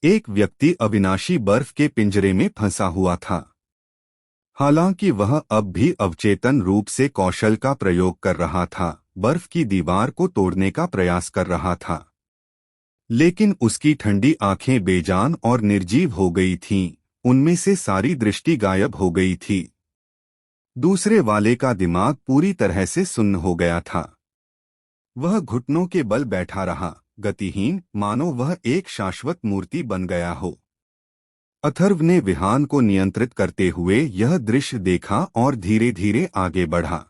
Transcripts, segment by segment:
एक व्यक्ति अविनाशी बर्फ के पिंजरे में फंसा हुआ था। हालांकि वह अब भी अवचेतन रूप से कौशल का प्रयोग कर रहा था, बर्फ की दीवार को तोड़ने का प्रयास कर रहा था। लेकिन उसकी ठंडी आंखें बेजान और निर्जीव हो गई थीं, उनमें से सारी दृष्टि गायब हो गई थी। दूसरे वाले का दिमाग पूरी तरह से सुन्न हो गया था। वह घुटनों के बल बैठा रहा, गतिहीन, मानो वह एक शाश्वत मूर्ति बन गया हो। अथर्व ने विहान को नियंत्रित करते हुए यह दृश्य देखा और धीरे धीरे आगे बढ़ा।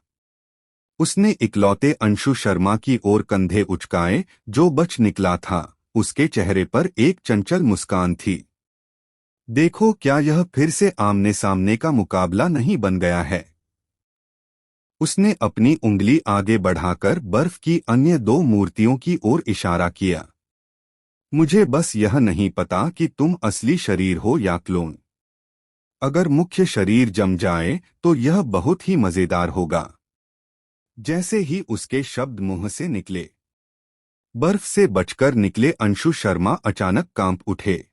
उसने इकलौते अंशु शर्मा की ओर कंधे उचकाए, जो बच निकला था। उसके चेहरे पर एक चंचल मुस्कान थी। देखो, क्या यह फिर से आमने सामने का मुकाबला नहीं बन गया है? उसने अपनी उंगली आगे बढ़ाकर बर्फ की अन्य दो मूर्तियों की ओर इशारा किया। मुझे बस यह नहीं पता कि तुम असली शरीर हो या क्लोन। अगर मुख्य शरीर जम जाए तो यह बहुत ही मजेदार होगा। जैसे ही उसके शब्द मुंह से निकले, बर्फ से बचकर निकले अंशु शर्मा अचानक कांप उठे।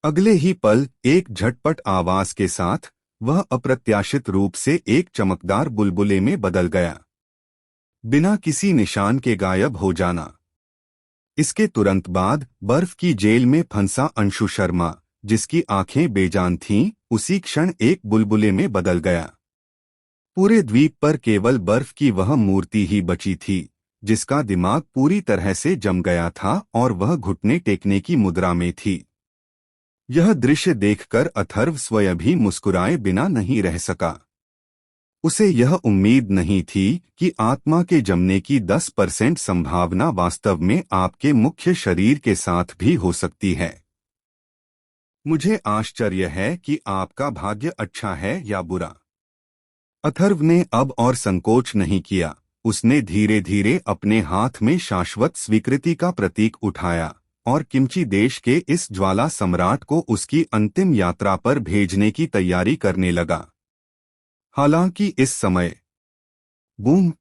अगले ही पल एक झटपट आवाज के साथ वह अप्रत्याशित रूप से एक चमकदार बुलबुले में बदल गया, बिना किसी निशान के गायब हो जाना। इसके तुरंत बाद बर्फ की जेल में फंसा अंशु शर्मा, जिसकी आंखें बेजान थीं, उसी क्षण एक बुलबुले में बदल गया। पूरे द्वीप पर केवल बर्फ की वह मूर्ति ही बची थी, जिसका दिमाग पूरी तरह से जम गया था और वह घुटने टेकने की मुद्रा में थी। यह दृश्य देखकर अथर्व स्वयं भी मुस्कुराए बिना नहीं रह सका। उसे यह उम्मीद नहीं थी कि आत्मा के जमने की 10% संभावना वास्तव में आपके मुख्य शरीर के साथ भी हो सकती है। मुझे आश्चर्य है कि आपका भाग्य अच्छा है या बुरा। अथर्व ने अब और संकोच नहीं किया। उसने धीरे धीरे अपने हाथ में शाश्वत स्वीकृति का प्रतीक उठाया और किमची देश के इस ज्वाला सम्राट को उसकी अंतिम यात्रा पर भेजने की तैयारी करने लगा। हालांकि इस समय बूम!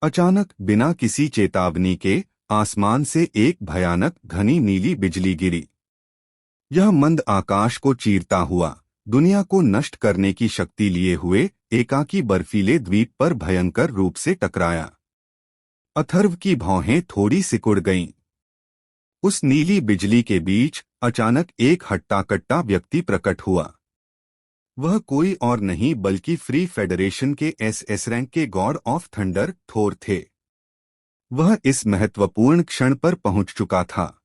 अचानक बिना किसी चेतावनी के आसमान से एक भयानक घनी नीली बिजली गिरी। यह मंद आकाश को चीरता हुआ, दुनिया को नष्ट करने की शक्ति लिए हुए एकाकी बर्फीले द्वीप पर भयंकर रूप से टकराया। अथर्व की भौहें थोड़ी सिकुड़ गईं। उस नीली बिजली के बीच अचानक एक हट्टा-कट्टा व्यक्ति प्रकट हुआ। वह कोई और नहीं बल्कि फ्री फेडरेशन के एसएस रैंक के गॉड ऑफ थंडर थोर थे। वह इस महत्वपूर्ण क्षण पर पहुंच चुका था।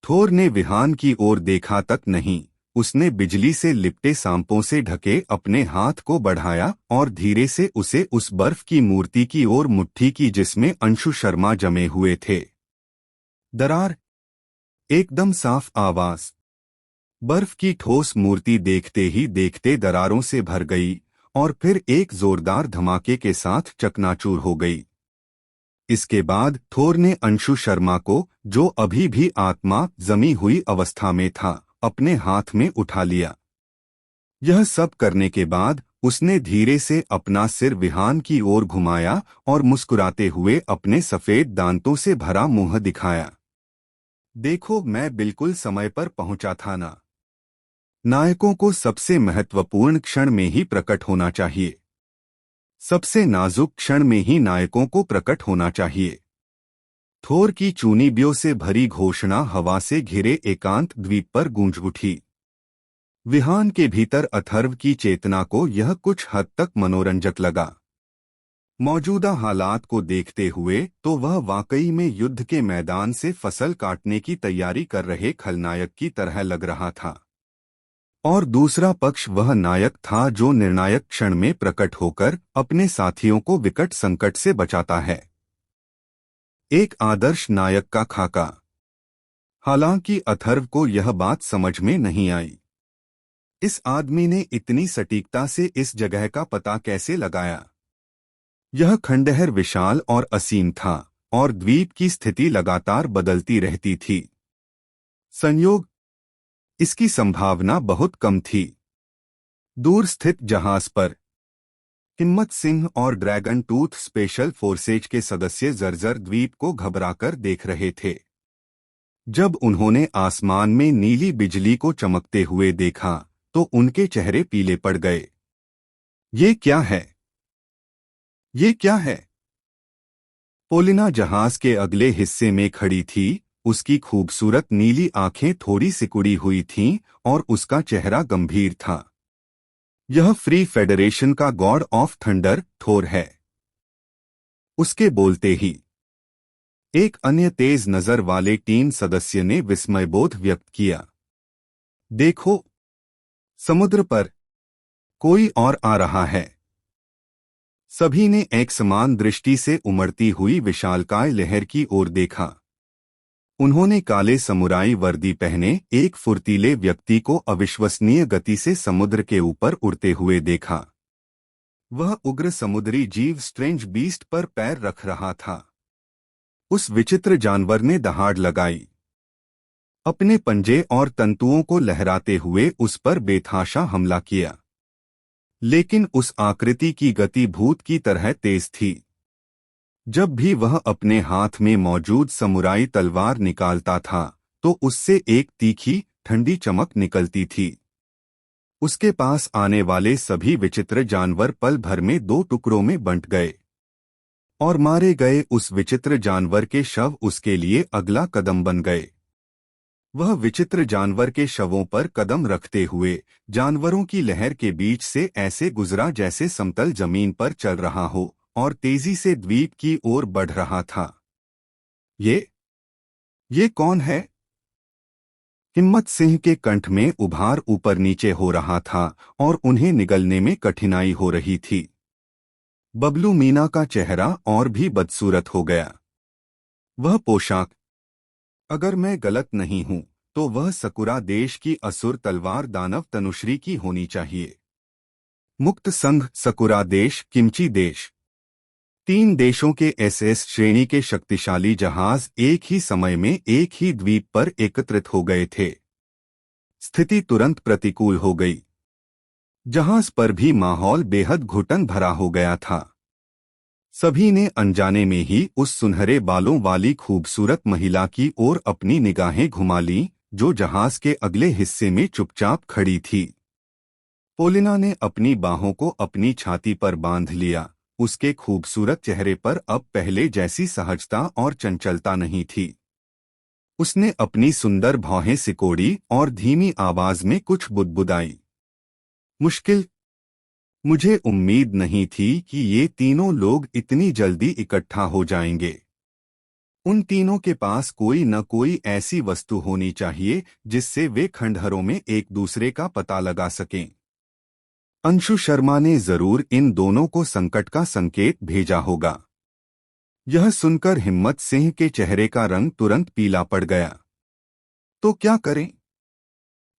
थोर ने विहान की ओर देखा तक नहीं, उसने बिजली से लिपटे सांपों से ढके अपने हाथ को बढ़ाया और धीरे से उसे उस बर्फ की मूर्ति की ओर मुट्ठी की जिसमें अंशु शर्मा जमे हुए थे। दरार! एकदम साफ आवाज। बर्फ की ठोस मूर्ति देखते ही देखते दरारों से भर गई और फिर एक जोरदार धमाके के साथ चकनाचूर हो गई। इसके बाद थोर ने अंशु शर्मा को, जो अभी भी आत्मा जमी हुई अवस्था में था, अपने हाथ में उठा लिया। यह सब करने के बाद उसने धीरे से अपना सिर विहान की ओर घुमाया और मुस्कुराते हुए अपने सफेद दांतों से भरा मुंह दिखाया। देखो, मैं बिल्कुल समय पर पहुंचा था ना। नायकों को सबसे महत्वपूर्ण क्षण में ही प्रकट होना चाहिए। सबसे नाजुक क्षण में ही नायकों को प्रकट होना चाहिए। थोर की चूनीबियों से भरी घोषणा हवा से घिरे एकांत द्वीप पर गूंज उठी। विहान के भीतर अथर्व की चेतना को यह कुछ हद तक मनोरंजक लगा। मौजूदा हालात को देखते हुए तो वह वाकई में युद्ध के मैदान से फसल काटने की तैयारी कर रहे खलनायक की तरह लग रहा था। और दूसरा पक्ष वह नायक था जो निर्णायक क्षण में प्रकट होकर अपने साथियों को विकट संकट से बचाता है। एक आदर्श नायक का खाका। हालांकि अथर्व को यह बात समझ में नहीं आई। इस आदमी ने इतनी सटीकता से इस जगह का पता कैसे लगाया? यह खंडहर विशाल और असीम था और द्वीप की स्थिति लगातार बदलती रहती थी। संयोग? इसकी संभावना बहुत कम थी। दूर स्थित जहाज पर हिम्मत सिंह और ड्रैगन टूथ स्पेशल फोर्सेज के सदस्य जर्जर द्वीप को घबराकर देख रहे थे। जब उन्होंने आसमान में नीली बिजली को चमकते हुए देखा तो उनके चेहरे पीले पड़ गए। ये क्या है? ये क्या है? पोलिना जहाज के अगले हिस्से में खड़ी थी। उसकी खूबसूरत नीली आंखें थोड़ी सिकुड़ी हुई थीं और उसका चेहरा गंभीर था। यह फ्री फेडरेशन का गॉड ऑफ थंडर थोर है। उसके बोलते ही एक अन्य तेज नजर वाले टीम सदस्य ने विस्मयबोध व्यक्त किया। देखो, समुद्र पर कोई और आ रहा है। सभी ने एक समान दृष्टि से उमड़ती हुई विशालकाय लहर की ओर देखा। उन्होंने काले समुराई वर्दी पहने एक फुर्तीले व्यक्ति को अविश्वसनीय गति से समुद्र के ऊपर उड़ते हुए देखा। वह उग्र समुद्री जीव स्ट्रेंज बीस्ट पर पैर रख रहा था। उस विचित्र जानवर ने दहाड़ लगाई। अपने पंजे और तंतुओं को लहराते हुए उस पर बेतहाशा हमला किया। लेकिन उस आकृति की गति भूत की तरह तेज थी। जब भी वह अपने हाथ में मौजूद समुराई तलवार निकालता था तो उससे एक तीखी ठंडी चमक निकलती थी। उसके पास आने वाले सभी विचित्र जानवर पल भर में दो टुकड़ों में बंट गए और मारे गए उस विचित्र जानवर के शव उसके लिए अगला कदम बन गए। वह विचित्र जानवर के शवों पर कदम रखते हुए जानवरों की लहर के बीच से ऐसे गुजरा जैसे समतल जमीन पर चल रहा हो और तेजी से द्वीप की ओर बढ़ रहा था। ये कौन है? हिम्मत सिंह के कंठ में उभार ऊपर नीचे हो रहा था और उन्हें निगलने में कठिनाई हो रही थी। बबलू मीना का चेहरा और भी बदसूरत हो गया। वह पोशाक, अगर मैं गलत नहीं हूं तो वह सकुरा देश की असुर तलवार दानव तनुश्री की होनी चाहिए। मुक्त संघ सकुरा देश किमची देश। 3 देशों के एसएस श्रेणी के शक्तिशाली जहाज एक ही समय में एक ही द्वीप पर एकत्रित हो गए थे। स्थिति तुरंत प्रतिकूल हो गई। जहाज पर भी माहौल बेहद घुटन भरा हो गया था। सभी ने अनजाने में ही उस सुनहरे बालों वाली खूबसूरत महिला की ओर अपनी निगाहें घुमा लीं, जो जहाज के अगले हिस्से में चुपचाप खड़ी थी। पोलिना ने अपनी बाहों को अपनी छाती पर बांध लिया। उसके खूबसूरत चेहरे पर अब पहले जैसी सहजता और चंचलता नहीं थी। उसने अपनी सुंदर भौहें सिकोड़ी और धीमी आवाज में कुछ बुदबुदाई। मुश्किल। मुझे उम्मीद नहीं थी कि ये तीनों लोग इतनी जल्दी इकट्ठा हो जाएंगे। उन तीनों के पास कोई न कोई ऐसी वस्तु होनी चाहिए जिससे वे खंडहरों में एक दूसरे का पता लगा सकें। अंशु शर्मा ने जरूर इन दोनों को संकट का संकेत भेजा होगा। यह सुनकर हिम्मत सिंह के चेहरे का रंग तुरंत पीला पड़ गया। तो क्या करें?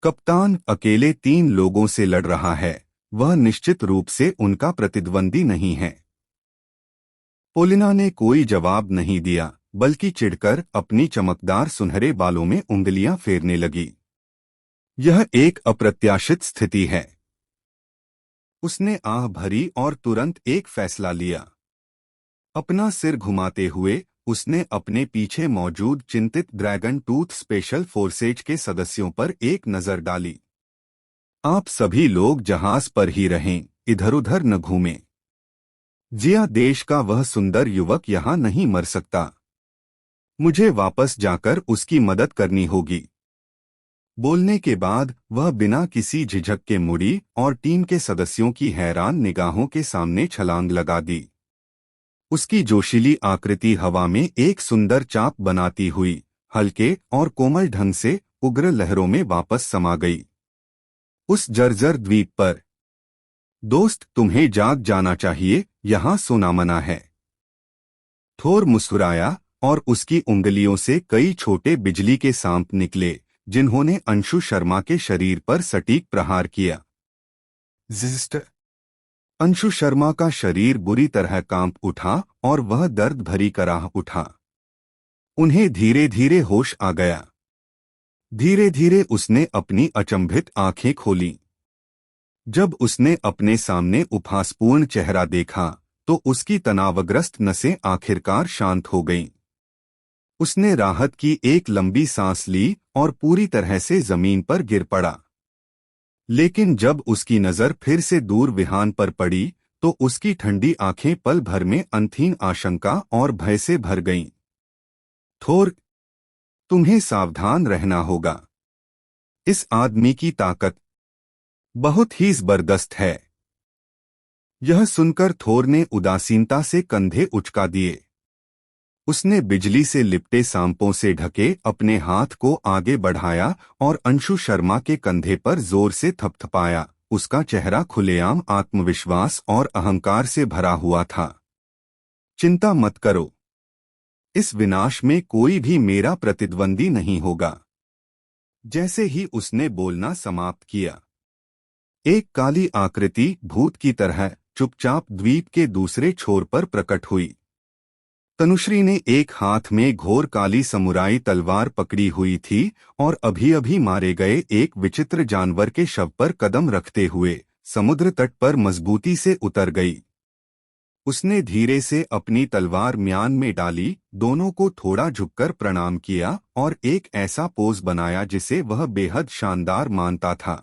कप्तान अकेले 3 लोगों से लड़ रहा है। वह निश्चित रूप से उनका प्रतिद्वंदी नहीं है। पोलिना ने कोई जवाब नहीं दिया, बल्कि चिढ़कर अपनी चमकदार सुनहरे बालों में उंगलियां फेरने लगी। यह एक अप्रत्याशित स्थिति है। उसने आह भरी और तुरंत एक फैसला लिया। अपना सिर घुमाते हुए उसने अपने पीछे मौजूद चिंतित ड्रैगन टूथ स्पेशल फोर्सेज के सदस्यों पर एक नजर डाली। आप सभी लोग जहाज पर ही रहें, इधर-उधर न घूमें। जिया देश का वह सुंदर युवक यहाँ नहीं मर सकता। मुझे वापस जाकर उसकी मदद करनी होगी। बोलने के बाद वह बिना किसी झिझक के मुड़ी और टीम के सदस्यों की हैरान निगाहों के सामने छलांग लगा दी। उसकी जोशीली आकृति हवा में एक सुंदर चाप बनाती हुई हल्के और कोमल ढंग से उग्र लहरों में वापस समा गई। उस जर्जर द्वीप पर, दोस्त तुम्हें जाग जाना चाहिए, यहाँ सोना मना है। थोर मुस्कुराया और उसकी उंगलियों से कई छोटे बिजली के सांप निकले, जिन्होंने अंशु शर्मा के शरीर पर सटीक प्रहार किया। जिस्ट। अंशु शर्मा का शरीर बुरी तरह कांप उठा और वह दर्द भरी कराह उठा। उन्हें धीरे धीरे होश आ गया। धीरे धीरे उसने अपनी अचंभित आंखें खोलीं। जब उसने अपने सामने उपहासपूर्ण चेहरा देखा तो उसकी तनावग्रस्त नसें आखिरकार शांत हो गईं। उसने राहत की एक लंबी सांस ली और पूरी तरह से जमीन पर गिर पड़ा। लेकिन जब उसकी नजर फिर से दूर विहान पर पड़ी तो उसकी ठंडी आंखें पल भर में अंतहीन आशंका और भय से भर गईं। थोर, तुम्हें सावधान रहना होगा। इस आदमी की ताकत बहुत ही जबरदस्त है। यह सुनकर थोर ने उदासीनता से कंधे उचका दिए। उसने बिजली से लिपटे सांपों से ढके अपने हाथ को आगे बढ़ाया और अंशु शर्मा के कंधे पर जोर से थपथपाया। उसका चेहरा खुलेआम आत्मविश्वास और अहंकार से भरा हुआ था। चिंता मत करो, इस विनाश में कोई भी मेरा प्रतिद्वंदी नहीं होगा। जैसे ही उसने बोलना समाप्त किया, एक काली आकृति भूत की तरह चुपचाप द्वीप के दूसरे छोर पर प्रकट हुई। तनुश्री ने एक हाथ में घोर काली समुराई तलवार पकड़ी हुई थी और अभी अभी मारे गए एक विचित्र जानवर के शव पर कदम रखते हुए समुद्र तट पर मजबूती से उतर गई। उसने धीरे से अपनी तलवार म्यान में डाली, दोनों को थोड़ा झुककर प्रणाम किया और एक ऐसा पोज बनाया जिसे वह बेहद शानदार मानता था।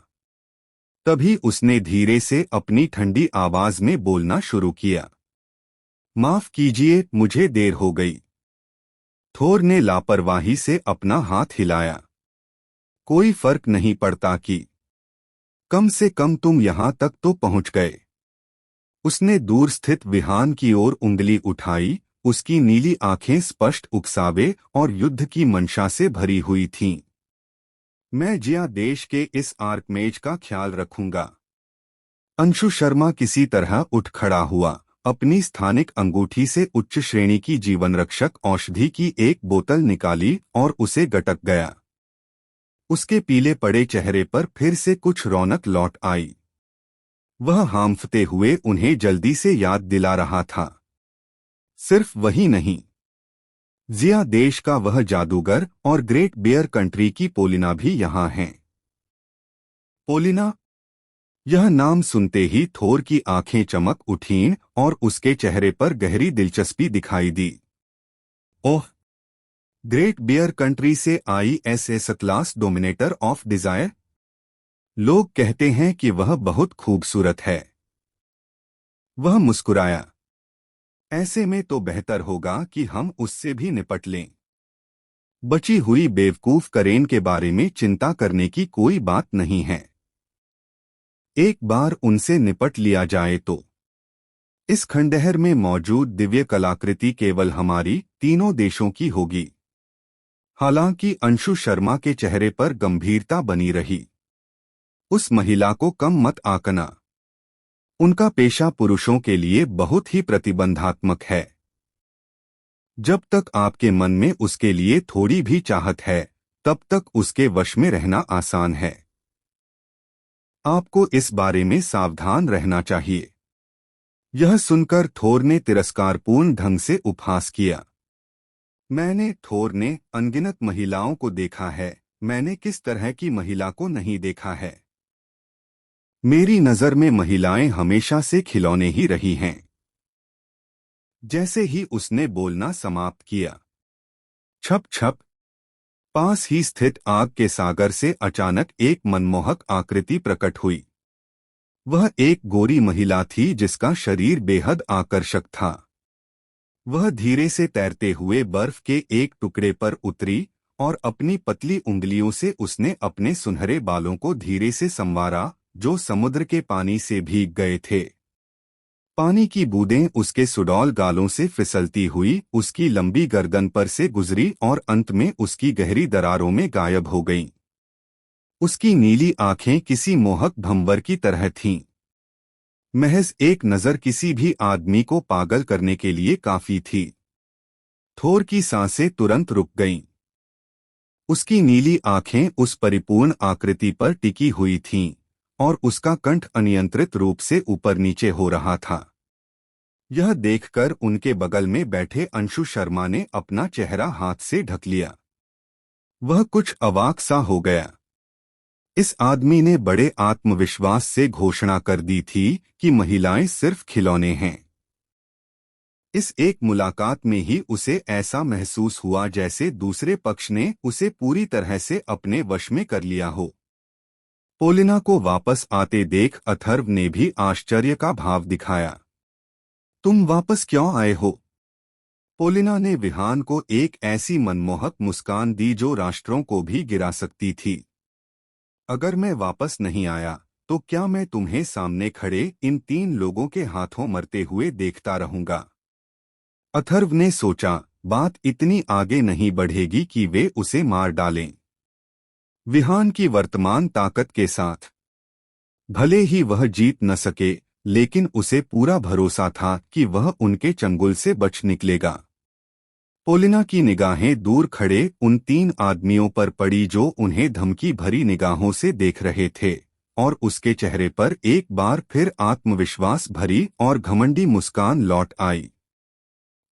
तभी उसने धीरे से अपनी ठंडी आवाज में बोलना शुरू किया। माफ कीजिए, मुझे देर हो गई। थोर ने लापरवाही से अपना हाथ हिलाया। कोई फर्क नहीं पड़ता कि कम से कम तुम यहां तक तो पहुंच गए। उसने दूर स्थित विहान की ओर उंगली उठाई। उसकी नीली आंखें स्पष्ट उकसावे और युद्ध की मंशा से भरी हुई थीं। मैं जिया देश के इस आर्कमेज का ख्याल रखूंगा। अंशु शर्मा किसी तरह उठ खड़ा हुआ, अपनी स्थानिक अंगूठी से उच्च श्रेणी की जीवन रक्षक औषधि की एक बोतल निकाली और उसे गटक गया। उसके पीले पड़े चेहरे पर फिर से कुछ रौनक लौट आई। वह हांफते हुए उन्हें जल्दी से याद दिला रहा था। सिर्फ वही नहीं, जिया देश का वह जादूगर और ग्रेट बियर कंट्री की पोलिना भी यहाँ हैं। पोलिना? यह नाम सुनते ही थोर की आंखें चमक उठीं और उसके चेहरे पर गहरी दिलचस्पी दिखाई दी। ओह, ग्रेट बियर कंट्री से I S class dominator of desire. लोग कहते हैं कि वह बहुत खूबसूरत है। वह मुस्कुराया। ऐसे में तो बेहतर होगा कि हम उससे भी निपट लें। बची हुई बेवकूफ करेन के बारे में चिंता करने की कोई बात नहीं है। एक बार उनसे निपट लिया जाए तो इस खंडहर में मौजूद दिव्य कलाकृति केवल हमारी तीनों देशों की होगी। हालांकि अंशु शर्मा के चेहरे पर गंभीरता बनी रही। उस महिला को कम मत आंकना। उनका पेशा पुरुषों के लिए बहुत ही प्रतिबंधात्मक है। जब तक आपके मन में उसके लिए थोड़ी भी चाहत है, तब तक उसके वश में रहना आसान है। आपको इस बारे में सावधान रहना चाहिए। यह सुनकर थोर ने तिरस्कारपूर्ण ढंग से उपहास किया। थोर ने अनगिनत महिलाओं को देखा है, मैंने किस तरह की महिला को नहीं देखा है। मेरी नजर में महिलाएं हमेशा से खिलौने ही रही हैं। जैसे ही उसने बोलना समाप्त किया, छप छप, पास ही स्थित आग के सागर से अचानक एक मनमोहक आकृति प्रकट हुई। वह एक गोरी महिला थी जिसका शरीर बेहद आकर्षक था। वह धीरे से तैरते हुए बर्फ के एक टुकड़े पर उतरी और अपनी पतली उंगलियों से उसने अपने सुनहरे बालों को धीरे से संवारा, जो समुद्र के पानी से भीग गए थे। पानी की बूंदें उसके सुडौल गालों से फिसलती हुई उसकी लंबी गर्दन पर से गुजरी और अंत में उसकी गहरी दरारों में गायब हो गईं। उसकी नीली आंखें किसी मोहक भंवर की तरह थीं। महज एक नजर किसी भी आदमी को पागल करने के लिए काफी थी। थोर की सांसें तुरंत रुक गईं। उसकी नीली आंखें उस परिपूर्ण आकृति पर टिकी हुई थीं और उसका कंठ अनियंत्रित रूप से ऊपर नीचे हो रहा था। यह देखकर उनके बगल में बैठे अंशु शर्मा ने अपना चेहरा हाथ से ढक लिया। वह कुछ अवाक सा हो गया। इस आदमी ने बड़े आत्मविश्वास से घोषणा कर दी थी कि महिलाएं सिर्फ खिलौने हैं। इस एक मुलाकात में ही उसे ऐसा महसूस हुआ जैसे दूसरे पक्ष ने उसे पूरी तरह से अपने वश में कर लिया हो। पोलिना को वापस आते देख अथर्व ने भी आश्चर्य का भाव दिखाया। तुम वापस क्यों आए हो? पोलिना ने विहान को एक ऐसी मनमोहक मुस्कान दी जो राष्ट्रों को भी गिरा सकती थी। अगर मैं वापस नहीं आया तो क्या मैं तुम्हें सामने खड़े इन 3 लोगों के हाथों मरते हुए देखता रहूंगा? अथर्व ने सोचा, बात इतनी आगे नहीं बढ़ेगी कि वे उसे मार डालें। विहान की वर्तमान ताकत के साथ भले ही वह जीत न सके, लेकिन उसे पूरा भरोसा था कि वह उनके चंगुल से बच निकलेगा। पोलिना की निगाहें दूर खड़े उन 3 आदमियों पर पड़ी जो उन्हें धमकी भरी निगाहों से देख रहे थे, और उसके चेहरे पर एक बार फिर आत्मविश्वास भरी और घमंडी मुस्कान लौट आई।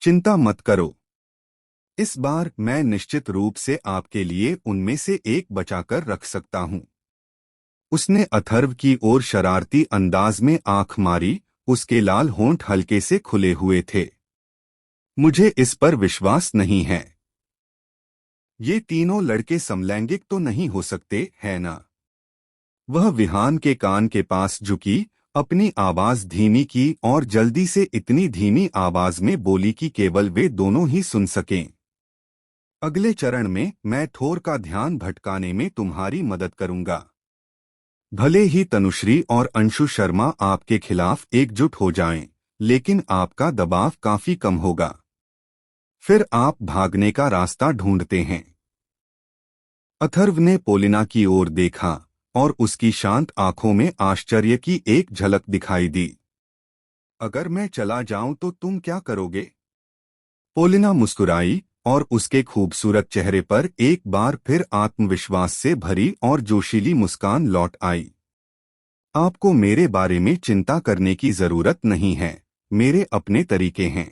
चिंता मत करो, इस बार मैं निश्चित रूप से आपके लिए उनमें से एक बचाकर रख सकता हूं। उसने अथर्व की ओर शरारती अंदाज में आंख मारी, उसके लाल होंठ हल्के से खुले हुए थे। मुझे इस पर विश्वास नहीं है। ये तीनों लड़के समलैंगिक तो नहीं हो सकते, है ना? वह विहान के कान के पास झुकी, अपनी आवाज धीमी की और जल्दी से इतनी धीमी आवाज में बोली कि केवल वे दोनों ही सुन सकें। अगले चरण में मैं थोर का ध्यान भटकाने में तुम्हारी मदद करूंगा। भले ही तनुश्री और अंशु शर्मा आपके खिलाफ एकजुट हो जाएं, लेकिन आपका दबाव काफी कम होगा। फिर आप भागने का रास्ता ढूंढते हैं। अथर्व ने पोलिना की ओर देखा और उसकी शांत आंखों में आश्चर्य की एक झलक दिखाई दी। अगर मैं चला जाऊं तो तुम क्या करोगे? पोलिना मुस्कुराई और उसके खूबसूरत चेहरे पर एक बार फिर आत्मविश्वास से भरी और जोशीली मुस्कान लौट आई। आपको मेरे बारे में चिंता करने की जरूरत नहीं है, मेरे अपने तरीके हैं।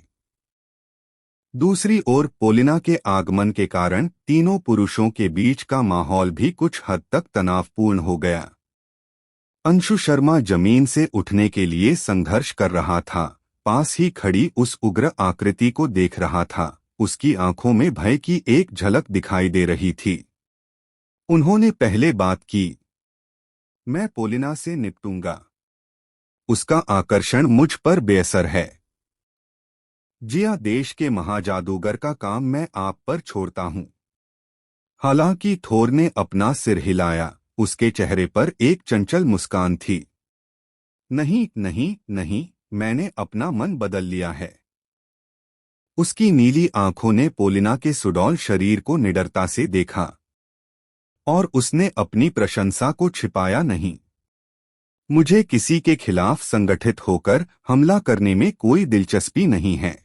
दूसरी ओर पोलिना के आगमन के कारण तीनों पुरुषों के बीच का माहौल भी कुछ हद तक तनावपूर्ण हो गया। अंशु शर्मा जमीन से उठने के लिए संघर्ष कर रहा था, पास ही खड़ी उस उग्र आकृति को देख रहा था। उसकी आंखों में भय की एक झलक दिखाई दे रही थी। उन्होंने पहले बात की, मैं पोलिना से निपटूंगा। उसका आकर्षण मुझ पर बेअसर है। जिया देश के महाजादूगर का काम मैं आप पर छोड़ता हूं। हालांकि थोर ने अपना सिर हिलाया, उसके चेहरे पर एक चंचल मुस्कान थी। नहीं नहीं नहीं, मैंने अपना मन बदल लिया है। उसकी नीली आंखों ने पोलिना के सुडौल शरीर को निडरता से देखा, और उसने अपनी प्रशंसा को छिपाया नहीं। मुझे किसी के खिलाफ संगठित होकर हमला करने में कोई दिलचस्पी नहीं है।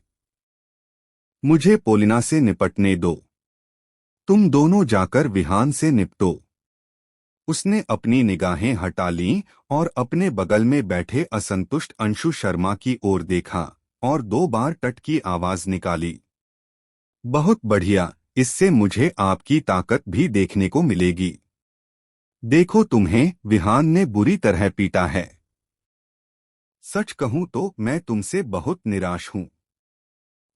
मुझे पोलिना से निपटने दो। तुम दोनों जाकर विहान से निपटो। उसने अपनी निगाहें हटा लीं और अपने बगल में बैठे असंतुष्ट अंशु शर्मा की ओर देखा और 2 बार टट की आवाज निकाली। बहुत बढ़िया, इससे मुझे आपकी ताकत भी देखने को मिलेगी। देखो, तुम्हें विहान ने बुरी तरह पीटा है। सच कहूं तो मैं तुमसे बहुत निराश हूं।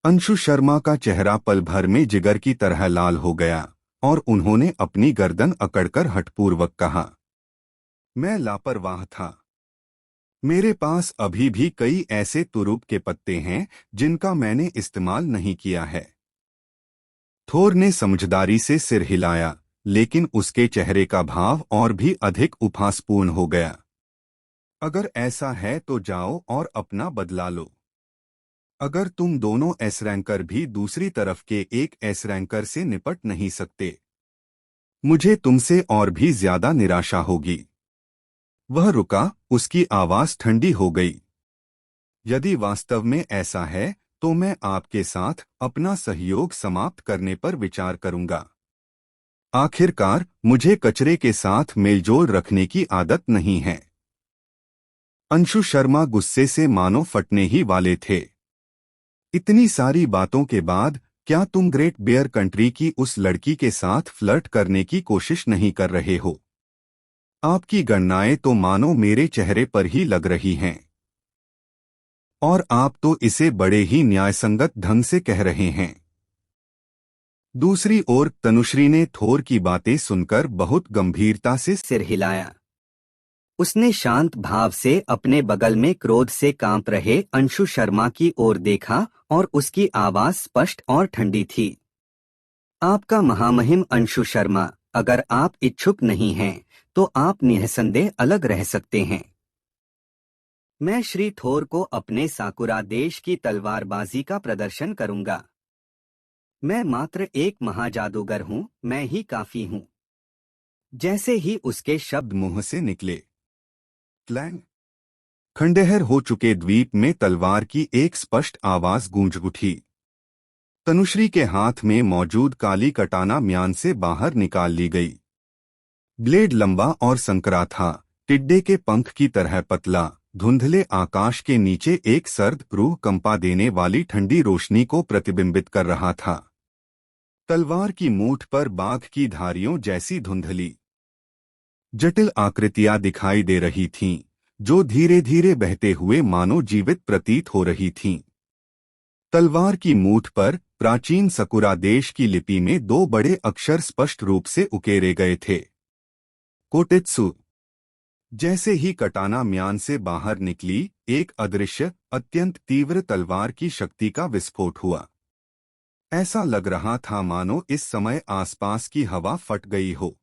अंशु शर्मा का चेहरा पल भर में जिगर की तरह लाल हो गया और उन्होंने अपनी गर्दन अकड़कर हठपूर्वक कहा, मैं लापरवाह था। मेरे पास अभी भी कई ऐसे तुरुप के पत्ते हैं जिनका मैंने इस्तेमाल नहीं किया है। थोर ने समझदारी से सिर हिलाया, लेकिन उसके चेहरे का भाव और भी अधिक उपहासपूर्ण हो गया। अगर ऐसा है तो जाओ और अपना बदला लो। अगर तुम दोनों एस रैंकर भी दूसरी तरफ के एक एस रैंकर से निपट नहीं सकते, मुझे तुमसे और भी ज्यादा निराशा होगी। वह रुका, उसकी आवाज ठंडी हो गई। यदि वास्तव में ऐसा है तो मैं आपके साथ अपना सहयोग समाप्त करने पर विचार करूंगा। आखिरकार मुझे कचरे के साथ मेलजोल रखने की आदत नहीं है। अंशु शर्मा गुस्से से मानो फटने ही वाले थे। इतनी सारी बातों के बाद क्या तुम ग्रेट बेयर कंट्री की उस लड़की के साथ फ्लर्ट करने की कोशिश नहीं कर रहे हो? आपकी गणनाएं तो मानो मेरे चेहरे पर ही लग रही हैं। और आप तो इसे बड़े ही न्यायसंगत ढंग से कह रहे हैं। दूसरी ओर तनुश्री ने थोर की बातें सुनकर बहुत गंभीरता से सिर हिलाया। उसने शांत भाव से अपने बगल में क्रोध से कांप रहे अंशु शर्मा की ओर देखा और उसकी आवाज स्पष्ट और ठंडी थी। आपका महामहिम अंशु शर्मा, अगर आप इच्छुक नहीं हैं तो आप निःसंदेह अलग रह सकते हैं। मैं श्री थोर को अपने साकुरा देश की तलवारबाजी का प्रदर्शन करूंगा। मैं मात्र एक महाजादूगर हूं, मैं ही काफी हूं। जैसे ही उसके शब्द मुंह से निकले, क्लैंग, खंडहर हो चुके द्वीप में तलवार की एक स्पष्ट आवाज गूंज उठी। तनुश्री के हाथ में मौजूद काली कटाना म्यान से बाहर निकाल ली गई। ब्लेड लंबा और संकरा था, टिड्डे के पंख की तरह पतला, धुंधले आकाश के नीचे एक सर्द रूह कंपा देने वाली ठंडी रोशनी को प्रतिबिंबित कर रहा था। तलवार की मूठ पर बाघ की धारियों जैसी धुंधली जटिल आकृतियां दिखाई दे रही थीं, जो धीरे धीरे बहते हुए मानो जीवित प्रतीत हो रही थीं। तलवार की मूठ पर प्राचीन सकुरा देश की लिपि में दो बड़े अक्षर स्पष्ट रूप से उकेरे गए थे, कोटेत्सु। जैसे ही कटाना म्यान से बाहर निकली, एक अदृश्य अत्यंत तीव्र तलवार की शक्ति का विस्फोट हुआ। ऐसा लग रहा था मानो इस समय आसपास की हवा फट गई हो।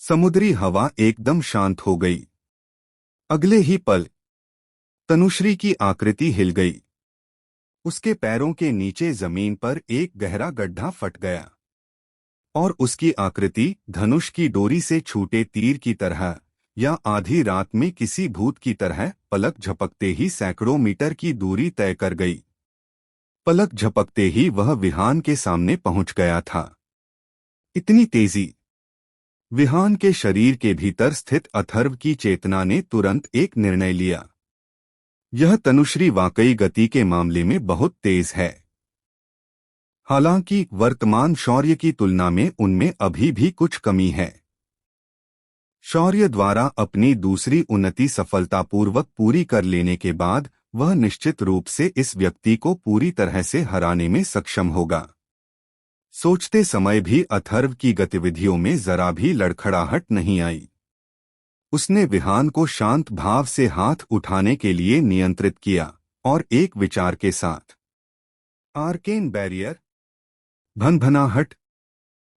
समुद्री हवा एकदम शांत हो गई। अगले ही पल तनुश्री की आकृति हिल गई। उसके पैरों के नीचे जमीन पर एक गहरा गड्ढा फट गया और उसकी आकृति धनुष की डोरी से छूटे तीर की तरह या आधी रात में किसी भूत की तरह पलक झपकते ही सैकड़ों मीटर की दूरी तय कर गई। पलक झपकते ही वह विहान के सामने पहुंच गया था। इतनी तेजी! विहान के शरीर के भीतर स्थित अथर्व की चेतना ने तुरंत एक निर्णय लिया। यह तनुश्री वाकई गति के मामले में बहुत तेज है। हालांकि वर्तमान शौर्य की तुलना में उनमें अभी भी कुछ कमी है। शौर्य द्वारा अपनी दूसरी उन्नति सफलतापूर्वक पूरी कर लेने के बाद वह निश्चित रूप से इस व्यक्ति को पूरी तरह से हराने में सक्षम होगा। सोचते समय भी अथर्व की गतिविधियों में जरा भी लड़खड़ाहट नहीं आई। उसने विहान को शांत भाव से हाथ उठाने के लिए नियंत्रित किया और एक विचार के साथ, आर्केन बैरियर, भनभनाहट।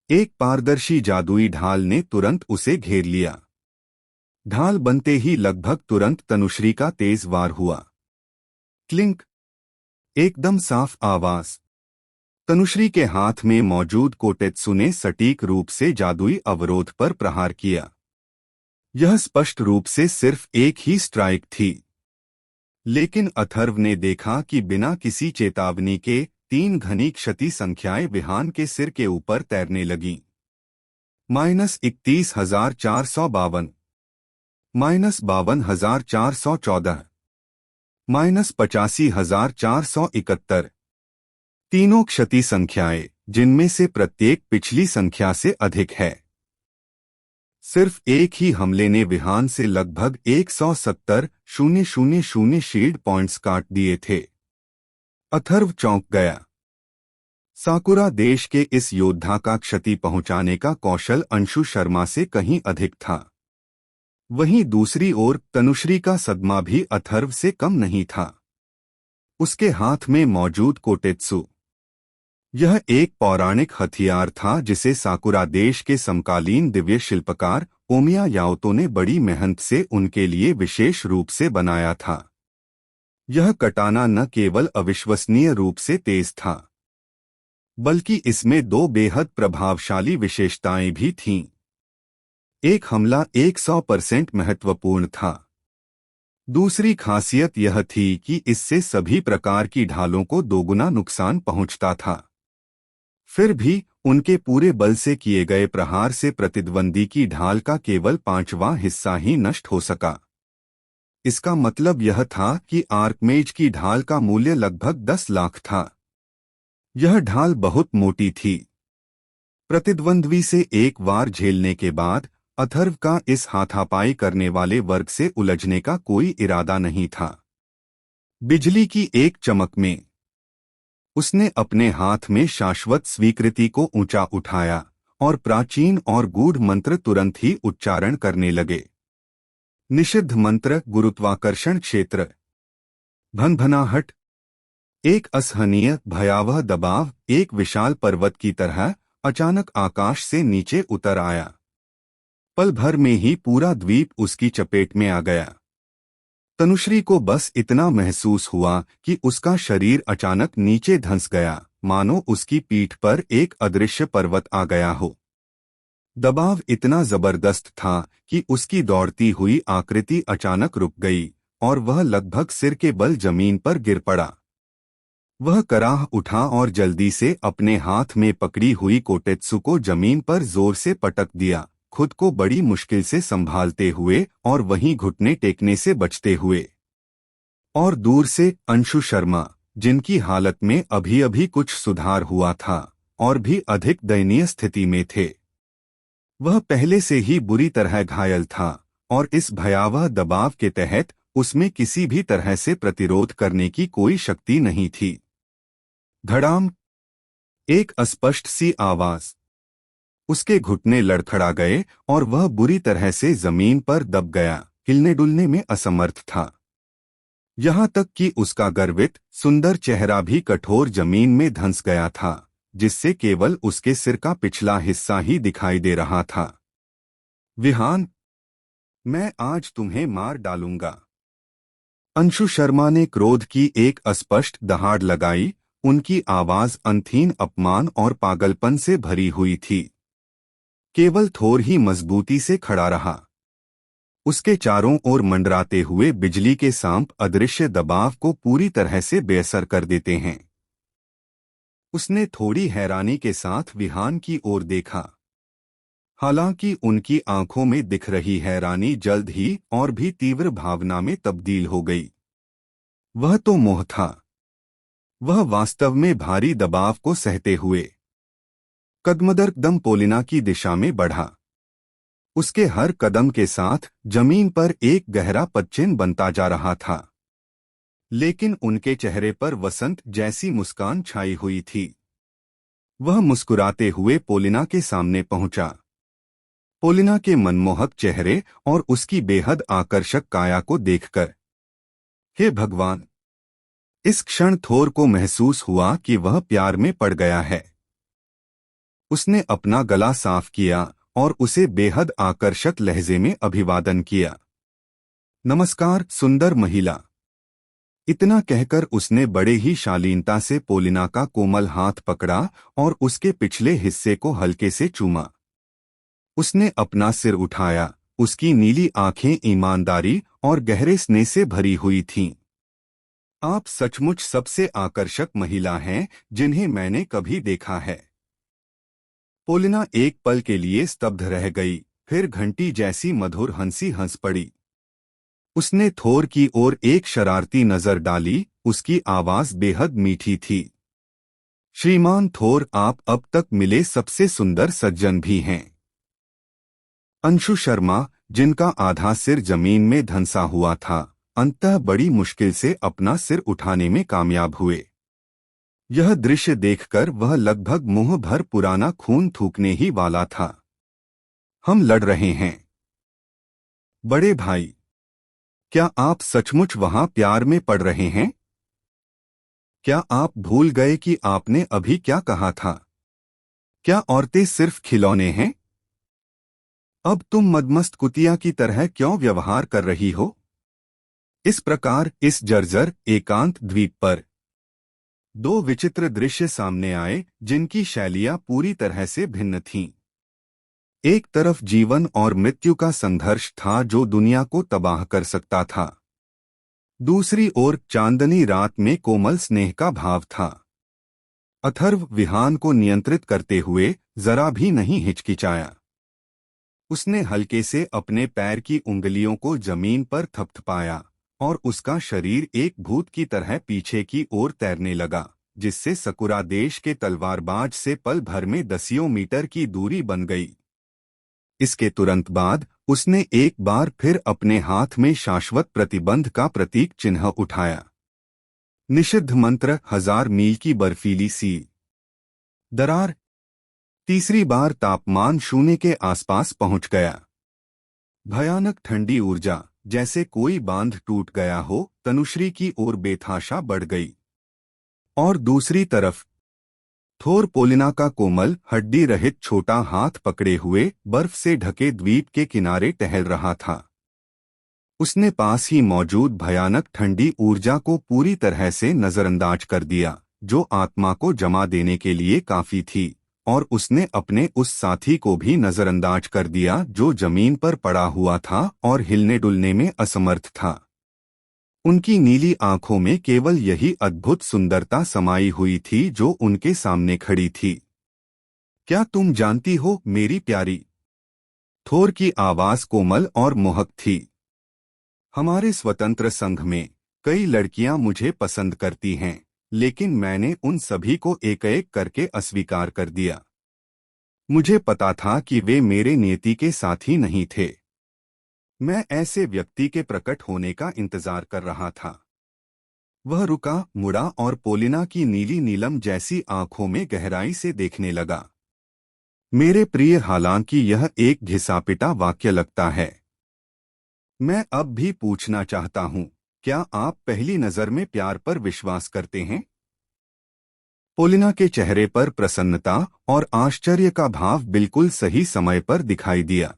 एक पारदर्शी जादुई ढाल ने तुरंत उसे घेर लिया। ढाल बनते ही लगभग तुरंत तनुश्री का तेज वार हुआ। क्लिंक! एकदम साफ आवाज। तनुश्री के हाथ में मौजूद कोटेत्सु ने सटीक रूप से जादुई अवरोध पर प्रहार किया। यह स्पष्ट रूप से सिर्फ एक ही स्ट्राइक थी, लेकिन अथर्व ने देखा कि बिना किसी चेतावनी के 3 घनी क्षति संख्याएं विहान के सिर के ऊपर तैरने लगीं। -31,452, -52,414, -85,471। तीनों क्षति संख्याएं, जिनमें से प्रत्येक पिछली संख्या से अधिक है। सिर्फ एक ही हमले ने विहान से लगभग 170,000 शील्ड पॉइंट्स काट दिए थे। अथर्व चौंक गया। साकुरा देश के इस योद्धा का क्षति पहुंचाने का कौशल अंशु शर्मा से कहीं अधिक था। वहीं दूसरी ओर तनुश्री का सदमा भी अथर्व से कम नहीं था। उसके हाथ में मौजूद कोटेत्सु, यह एक पौराणिक हथियार था जिसे साकुरा देश के समकालीन दिव्य शिल्पकार ओमिया याओतो ने बड़ी मेहनत से उनके लिए विशेष रूप से बनाया था। यह कटाना न केवल अविश्वसनीय रूप से तेज था, बल्कि इसमें 2 बेहद प्रभावशाली विशेषताएं भी थीं। एक हमला 100% महत्वपूर्ण था। दूसरी खासियत यह थी कि इससे सभी प्रकार की ढालों को दोगुना नुकसान पहुंचता था। फिर भी उनके पूरे बल से किए गए प्रहार से प्रतिद्वंदी की ढाल का केवल 5वां हिस्सा ही नष्ट हो सका। इसका मतलब यह था कि आर्कमेज की ढाल का मूल्य लगभग 10 लाख था। यह ढाल बहुत मोटी थी। प्रतिद्वंद्वी से एक वार झेलने के बाद अथर्व का इस हाथापाई करने वाले वर्ग से उलझने का कोई इरादा नहीं था। बिजली की एक चमक में उसने अपने हाथ में शाश्वत स्वीकृति को ऊंचा उठाया और प्राचीन और गूढ़ मंत्र तुरंत ही उच्चारण करने लगे। निषिद्ध मंत्र, गुरुत्वाकर्षण क्षेत्र, भनभनाहट। एक असहनीय भयावह दबाव एक विशाल पर्वत की तरह अचानक आकाश से नीचे उतर आया। पल भर में ही पूरा द्वीप उसकी चपेट में आ गया। तनुश्री को बस इतना महसूस हुआ कि उसका शरीर अचानक नीचे धंस गया, मानो उसकी पीठ पर एक अदृश्य पर्वत आ गया हो। दबाव इतना जबरदस्त था कि उसकी दौड़ती हुई आकृति अचानक रुक गई और वह लगभग सिर के बल जमीन पर गिर पड़ा। वह कराह उठा और जल्दी से अपने हाथ में पकड़ी हुई कोटेत्सु को जमीन पर जोर से पटक दिया, खुद को बड़ी मुश्किल से संभालते हुए और वहीं घुटने टेकने से बचते हुए। और दूर से अंशु शर्मा, जिनकी हालत में अभी अभी कुछ सुधार हुआ था और भी अधिक दयनीय स्थिति में थे। वह पहले से ही बुरी तरह घायल था और इस भयावह दबाव के तहत उसमें किसी भी तरह से प्रतिरोध करने की कोई शक्ति नहीं थी। धड़ाम, एक अस्पष्ट सी आवाज। उसके घुटने लड़खड़ा गए और वह बुरी तरह से जमीन पर दब गया, हिलने डुलने में असमर्थ था। यहाँ तक कि उसका गर्वित सुंदर चेहरा भी कठोर जमीन में धंस गया था, जिससे केवल उसके सिर का पिछला हिस्सा ही दिखाई दे रहा था। विहान, मैं आज तुम्हें मार डालूंगा। अंशु शर्मा ने क्रोध की एक अस्पष्ट दहाड़ लगाई। उनकी आवाज अंतहीन अपमान और पागलपन से भरी हुई थी। केवल थोर ही मजबूती से खड़ा रहा। उसके चारों ओर मंडराते हुए बिजली के सांप अदृश्य दबाव को पूरी तरह से बेअसर कर देते हैं। उसने थोड़ी हैरानी के साथ विहान की ओर देखा। हालांकि उनकी आंखों में दिख रही हैरानी जल्द ही और भी तीव्र भावना में तब्दील हो गई। वह तो मोह था। वह वास्तव में भारी दबाव को सहते हुए कदमदर-कदम पोलिना की दिशा में बढ़ा। उसके हर कदम के साथ जमीन पर एक गहरा पदचिन्ह बनता जा रहा था, लेकिन उनके चेहरे पर वसंत जैसी मुस्कान छाई हुई थी। वह मुस्कुराते हुए पोलिना के सामने पहुंचा। पोलिना के मनमोहक चेहरे और उसकी बेहद आकर्षक काया को देखकर, हे भगवान! इस क्षण थोर को महसूस हुआ कि वह प्यार में पड़ गया है। उसने अपना गला साफ किया और उसे बेहद आकर्षक लहजे में अभिवादन किया। नमस्कार सुंदर महिला। इतना कहकर उसने बड़े ही शालीनता से पोलिना का कोमल हाथ पकड़ा और उसके पिछले हिस्से को हल्के से चूमा। उसने अपना सिर उठाया। उसकी नीली आंखें ईमानदारी और गहरे स्नेह से भरी हुई थीं। आप सचमुच सबसे आकर्षक महिला हैं जिन्हें मैंने कभी देखा है। पोलिना एक पल के लिए स्तब्ध रह गई, फिर घंटी जैसी मधुर हंसी हंस पड़ी। उसने थोर की ओर एक शरारती नजर डाली। उसकी आवाज बेहद मीठी थी। श्रीमान थोर, आप अब तक मिले सबसे सुंदर सज्जन भी हैं। अंशु शर्मा, जिनका आधा सिर जमीन में धंसा हुआ था, अंततः बड़ी मुश्किल से अपना सिर उठाने में कामयाब हुए। यह दृश्य देखकर वह लगभग मुंह भर पुराना खून थूकने ही वाला था। हम लड़ रहे हैं। बड़े भाई, क्या आप सचमुच वहां प्यार में पड़ रहे हैं? क्या आप भूल गए कि आपने अभी क्या कहा था? क्या औरतें सिर्फ खिलौने हैं? अब तुम मदमस्त कुतिया की तरह क्यों व्यवहार कर रही हो? इस प्रकार इस जर्जर एकांत द्वीप पर दो विचित्र दृश्य सामने आए, जिनकी शैलियां पूरी तरह से भिन्न थीं। एक तरफ जीवन और मृत्यु का संघर्ष था जो दुनिया को तबाह कर सकता था। दूसरी ओर चांदनी रात में कोमल स्नेह का भाव था। अथर्व विहान को नियंत्रित करते हुए जरा भी नहीं हिचकिचाया। उसने हल्के से अपने पैर की उंगलियों को जमीन पर थपथपाया और उसका शरीर एक भूत की तरह पीछे की ओर तैरने लगा, जिससे सकुरा देश के तलवारबाज से पल भर में दसियों मीटर की दूरी बन गई। इसके तुरंत बाद उसने एक बार फिर अपने हाथ में शाश्वत प्रतिबंध का प्रतीक चिन्ह उठाया। निषिद्ध मंत्र 1000 मील की बर्फीली सी दरार। तीसरी बार तापमान शून्य के आसपास पहुंच गया। भयानक ठंडी ऊर्जा, जैसे कोई बांध टूट गया हो, तनुश्री की ओर बेतहाशा बढ़ गई। और दूसरी तरफ थोर पोलिना का कोमल हड्डी रहित छोटा हाथ पकड़े हुए बर्फ से ढके द्वीप के किनारे टहल रहा था। उसने पास ही मौजूद भयानक ठंडी ऊर्जा को पूरी तरह से नजरअंदाज कर दिया, जो आत्मा को जमा देने के लिए काफी थी, और उसने अपने उस साथी को भी नजरअंदाज कर दिया जो जमीन पर पड़ा हुआ था और हिलने डुलने में असमर्थ था। उनकी नीली आंखों में केवल यही अद्भुत सुंदरता समाई हुई थी जो उनके सामने खड़ी थी। क्या तुम जानती हो मेरी प्यारी? थोर की आवाज कोमल और मोहक थी। हमारे स्वतंत्र संघ में कई लड़कियां मुझे पसंद करती हैं, लेकिन मैंने उन सभी को एक एक करके अस्वीकार कर दिया। मुझे पता था कि वे मेरे नियति के साथी नहीं थे। मैं ऐसे व्यक्ति के प्रकट होने का इंतजार कर रहा था। वह रुका, मुड़ा और पोलिना की नीली नीलम जैसी आंखों में गहराई से देखने लगा। मेरे प्रिय, हालांकि यह एक घिसापिटा वाक्य लगता है, मैं अब भी पूछना चाहता हूं, क्या आप पहली नजर में प्यार पर विश्वास करते हैं? पोलिना के चेहरे पर प्रसन्नता और आश्चर्य का भाव बिल्कुल सही समय पर दिखाई दिया।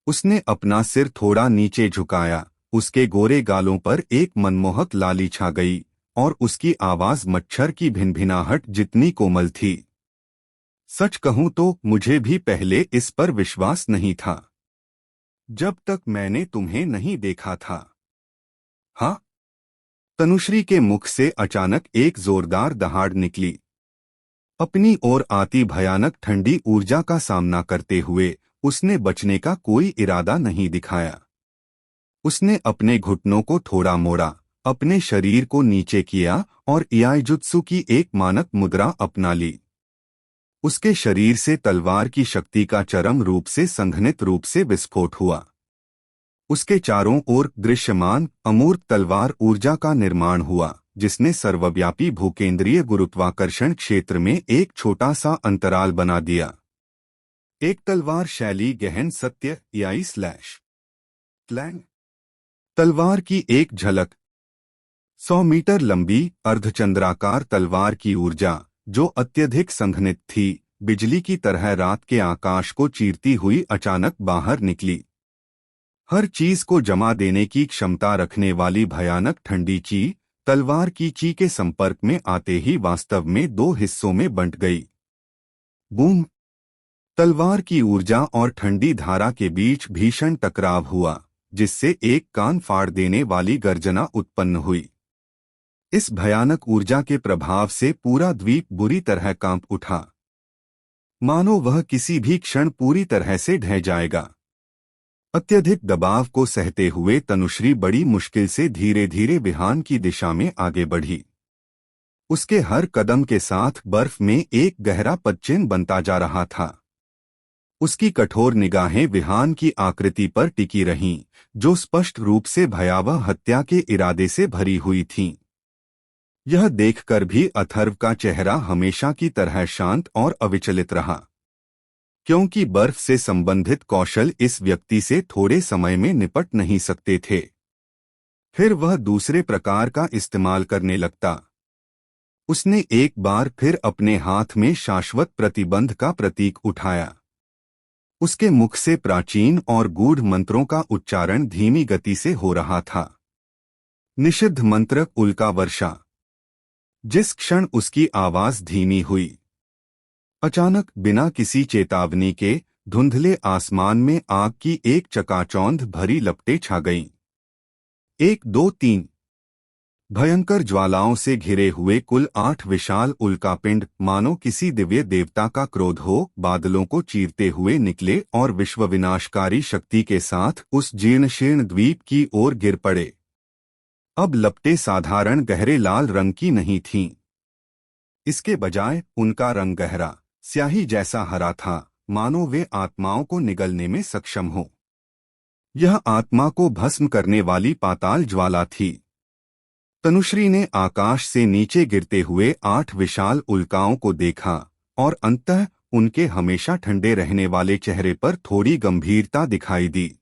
उसने अपना सिर थोड़ा नीचे झुकाया, उसके गोरे गालों पर एक मनमोहक लाली छा गई, और उसकी आवाज मच्छर की भिनभिनाहट जितनी कोमल थी। सच कहूं तो मुझे भी पहले इस पर विश्वास नहीं था, जब तक मैंने तुम्हें नहीं देखा था। हाँ? तनुश्री के मुख से अचानक एक जोरदार दहाड़ निकली। अपनी ओर आती भयानक ठंडी ऊर्जा का सामना करते हुए उसने बचने का कोई इरादा नहीं दिखाया। उसने अपने घुटनों को थोड़ा मोड़ा, अपने शरीर को नीचे किया और इयाइजुत्सु की एक मानक मुद्रा अपना ली। उसके शरीर से तलवार की शक्ति का चरम रूप से संघनित रूप से विस्फोट हुआ। उसके चारों ओर दृश्यमान अमूर्त तलवार ऊर्जा का निर्माण हुआ, जिसने सर्वव्यापी भूकेंद्रीय गुरुत्वाकर्षण क्षेत्र में एक छोटा सा अंतराल बना दिया। एक तलवार शैली गहन सत्य याई स्लैश प्लैंग। तलवार की एक झलक। 100 मीटर लंबी अर्धचंद्राकार तलवार की ऊर्जा, जो अत्यधिक संघनित थी, बिजली की तरह रात के आकाश को चीरती हुई अचानक बाहर निकली। हर चीज को जमा देने की क्षमता रखने वाली भयानक ठंडी ची तलवार की ची के संपर्क में आते ही वास्तव में दो हिस्सों में बंट गई। बूम! तलवार की ऊर्जा और ठंडी धारा के बीच भीषण टकराव हुआ, जिससे एक कान फाड़ देने वाली गर्जना उत्पन्न हुई। इस भयानक ऊर्जा के प्रभाव से पूरा द्वीप बुरी तरह कांप उठा, मानो वह किसी भी क्षण पूरी तरह से ढह जाएगा। अत्यधिक दबाव को सहते हुए तनुश्री बड़ी मुश्किल से धीरे धीरे विहान की दिशा में आगे बढ़ी। उसके हर कदम के साथ बर्फ में एक गहरा पदचिन्ह बनता जा रहा था। उसकी कठोर निगाहें विहान की आकृति पर टिकी रहीं, जो स्पष्ट रूप से भयावह हत्या के इरादे से भरी हुई थीं। यह देखकर भी अथर्व का चेहरा हमेशा की तरह शांत और अविचलित रहा, क्योंकि बर्फ से संबंधित कौशल इस व्यक्ति से थोड़े समय में निपट नहीं सकते थे। फिर वह दूसरे प्रकार का इस्तेमाल करने लगता। उसने एक बार फिर अपने हाथ में शाश्वत प्रतिबंध का प्रतीक उठाया। उसके मुख से प्राचीन और गूढ़ मंत्रों का उच्चारण धीमी गति से हो रहा था। निषिद्ध मंत्र उल्का वर्षा। जिस क्षण उसकी आवाज धीमी हुई, अचानक बिना किसी चेतावनी के धुंधले आसमान में आग की एक चकाचौंध भरी लपटें छा गईं। 1 2 3। भयंकर ज्वालाओं से घिरे हुए कुल 8 विशाल उल्कापिंड, मानो किसी दिव्य देवता का क्रोध हो, बादलों को चीरते हुए निकले और विश्व विनाशकारी शक्ति के साथ उस जीर्णशीर्ण द्वीप की ओर गिर पड़े। अब लपटें साधारण गहरे लाल रंग की नहीं थीं। इसके बजाय उनका रंग गहरा स्याही जैसा हरा था, मानो वे आत्माओं को निगलने में सक्षम हो। यह आत्मा को भस्म करने वाली पाताल ज्वाला थी। तनुश्री ने आकाश से नीचे गिरते हुए 8 विशाल उल्काओं को देखा और अंततः उनके हमेशा ठंडे रहने वाले चेहरे पर थोड़ी गंभीरता दिखाई दी।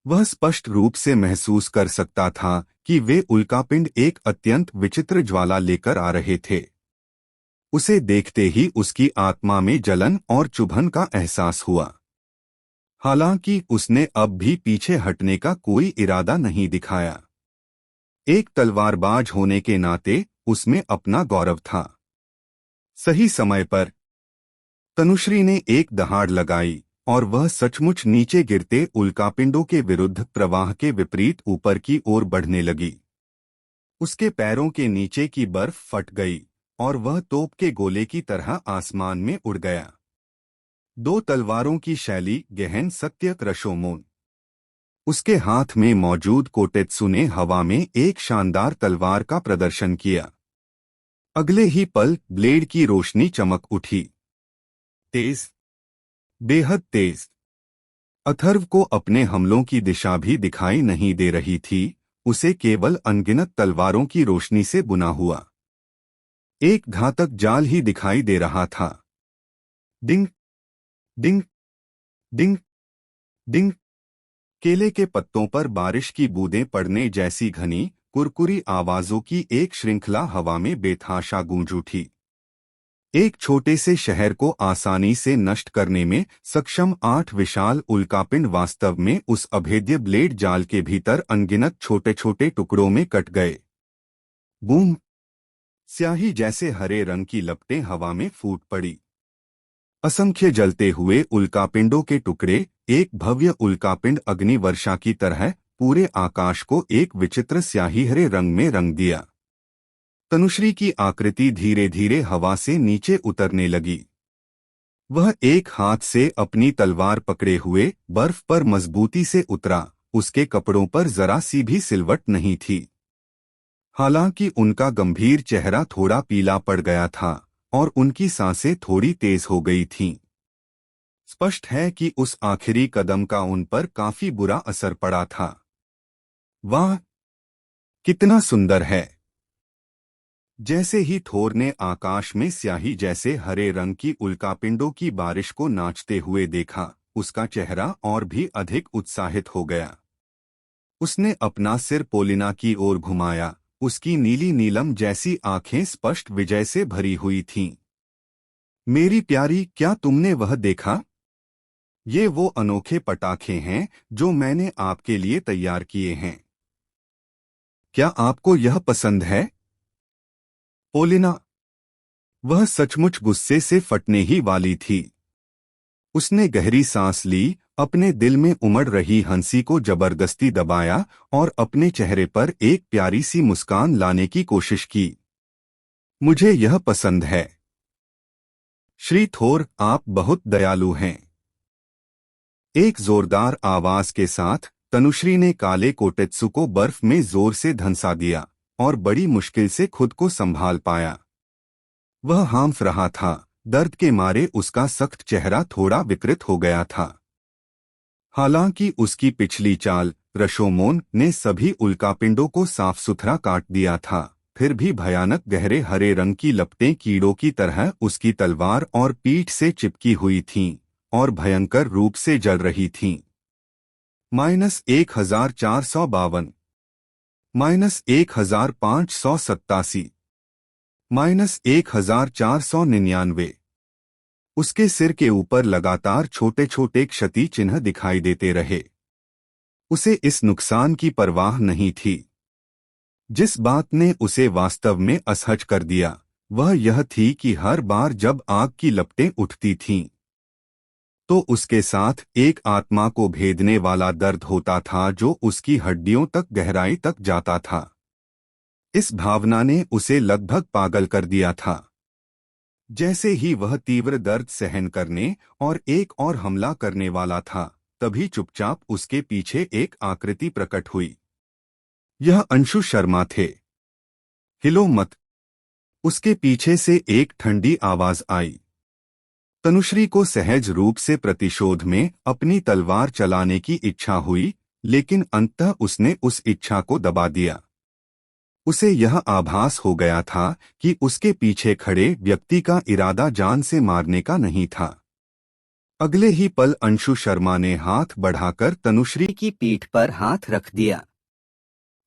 वह स्पष्ट रूप से महसूस कर सकता था कि वे उल्कापिंड एक अत्यंत विचित्र ज्वाला लेकर आ रहे थे। उसे देखते ही उसकी आत्मा में जलन और चुभन का एहसास हुआ। हालांकि उसने अब भी पीछे हटने का कोई इरादा नहीं दिखाया। एक तलवारबाज होने के नाते उसमें अपना गौरव था। सही समय पर तनुश्री ने एक दहाड़ लगाई और वह सचमुच नीचे गिरते उल्कापिंडों के विरुद्ध प्रवाह के विपरीत ऊपर की ओर बढ़ने लगी। उसके पैरों के नीचे की बर्फ फट गई और वह तोप के गोले की तरह आसमान में उड़ गया। 2 तलवारों की शैली गहन सत्य रशोमोन। उसके हाथ में मौजूद कोटेत्सु ने हवा में एक शानदार तलवार का प्रदर्शन किया। अगले ही पल ब्लेड की रोशनी चमक उठी। तेज, बेहद तेज। अथर्व को अपने हमलों की दिशा भी दिखाई नहीं दे रही थी, उसे केवल अनगिनत तलवारों की रोशनी से बुना हुआ एक घातक जाल ही दिखाई दे रहा था। डिंग, डिंग, डिंग, डिंग। केले के पत्तों पर बारिश की बूंदें पड़ने जैसी घनी, कुरकुरी आवाजों की एक श्रृंखला हवा में बेतहाशा गूंज उठी। एक छोटे से शहर को आसानी से नष्ट करने में सक्षम 8 विशाल उल्कापिंड वास्तव में उस अभेद्य ब्लेड जाल के भीतर अनगिनत छोटे छोटे टुकड़ों में कट गए। बूम! स्याही जैसे हरे रंग की लपटें हवा में फूट पड़ी। असंख्य जलते हुए उल्कापिंडों के टुकड़े, एक भव्य उल्कापिंड अग्नि वर्षा की तरह पूरे आकाश को एक विचित्र स्याही हरे रंग में रंग दिया। तनुश्री की आकृति धीरे धीरे हवा से नीचे उतरने लगी। वह एक हाथ से अपनी तलवार पकड़े हुए बर्फ पर मजबूती से उतरा। उसके कपड़ों पर जरा सी भी सिलवट नहीं थी। हालांकि उनका गंभीर चेहरा थोड़ा पीला पड़ गया था और उनकी सांसें थोड़ी तेज हो गई थीं। स्पष्ट है कि उस आखिरी कदम का उन पर काफी बुरा असर पड़ा था। वाह, कितना सुंदर है! जैसे ही थोर ने आकाश में स्याही जैसे हरे रंग की उल्कापिंडों की बारिश को नाचते हुए देखा, उसका चेहरा और भी अधिक उत्साहित हो गया। उसने अपना सिर पोलिना की ओर घुमाया। उसकी नीली नीलम जैसी आंखें स्पष्ट विजय से भरी हुई थीं। मेरी प्यारी, क्या तुमने वह देखा? ये वो अनोखे पटाखे हैं जो मैंने आपके लिए तैयार किए हैं। क्या आपको यह पसंद है? पोलिना, वह सचमुच गुस्से से फटने ही वाली थी। उसने गहरी सांस ली, अपने दिल में उमड़ रही हंसी को जबरदस्ती दबाया और अपने चेहरे पर एक प्यारी सी मुस्कान लाने की कोशिश की। मुझे यह पसंद है। श्री थोर, आप बहुत दयालु हैं। एक जोरदार आवाज के साथ तनुश्री ने काले कोटेत्सु को बर्फ में जोर से धंसा दिया और बड़ी मुश्किल से खुद को संभाल पाया। वह हांफ रहा था, दर्द के मारे उसका सख्त चेहरा थोड़ा विकृत हो गया था। हालांकि उसकी पिछली चाल रशोमोन ने सभी उल्कापिंडों को साफ सुथरा काट दिया था, फिर भी भयानक गहरे हरे रंग की लपटें कीड़ों की तरह उसकी तलवार और पीठ से चिपकी हुई थीं और भयंकर रूप से जल रही थीं। -1452, -1587, -1499। उसके सिर के ऊपर लगातार छोटे छोटे क्षति चिन्ह दिखाई देते रहे। उसे इस नुकसान की परवाह नहीं थी। जिस बात ने उसे वास्तव में असहज कर दिया वह यह थी कि हर बार जब आग की लपटें उठती थीं तो उसके साथ एक आत्मा को भेदने वाला दर्द होता था जो उसकी हड्डियों तक गहराई तक जाता था। इस भावना ने उसे लगभग पागल कर दिया था। जैसे ही वह तीव्र दर्द सहन करने और एक और हमला करने वाला था, तभी चुपचाप उसके पीछे एक आकृति प्रकट हुई। यह अंशु शर्मा थे। हिलो मत! उसके पीछे से एक ठंडी आवाज आई। तनुश्री को सहज रूप से प्रतिशोध में अपनी तलवार चलाने की इच्छा हुई, लेकिन अंततः उसने उस इच्छा को दबा दिया। उसे यह आभास हो गया था कि उसके पीछे खड़े व्यक्ति का इरादा जान से मारने का नहीं था। अगले ही पल अंशु शर्मा ने हाथ बढ़ाकर तनुश्री की पीठ पर हाथ रख दिया।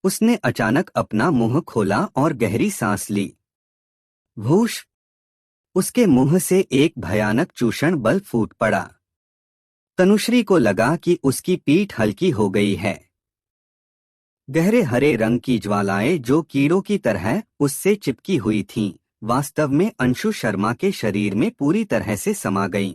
उसने अचानक अपना मुंह खोला और गहरी सांस ली। भूश! उसके मुंह से एक भयानक चूषण बल फूट पड़ा। तनुश्री को लगा कि उसकी पीठ हल्की हो गई है। गहरे हरे रंग की ज्वालाएं जो कीड़ों की तरह उससे चिपकी हुई थीं, वास्तव में अंशु शर्मा के शरीर में पूरी तरह से समा गईं।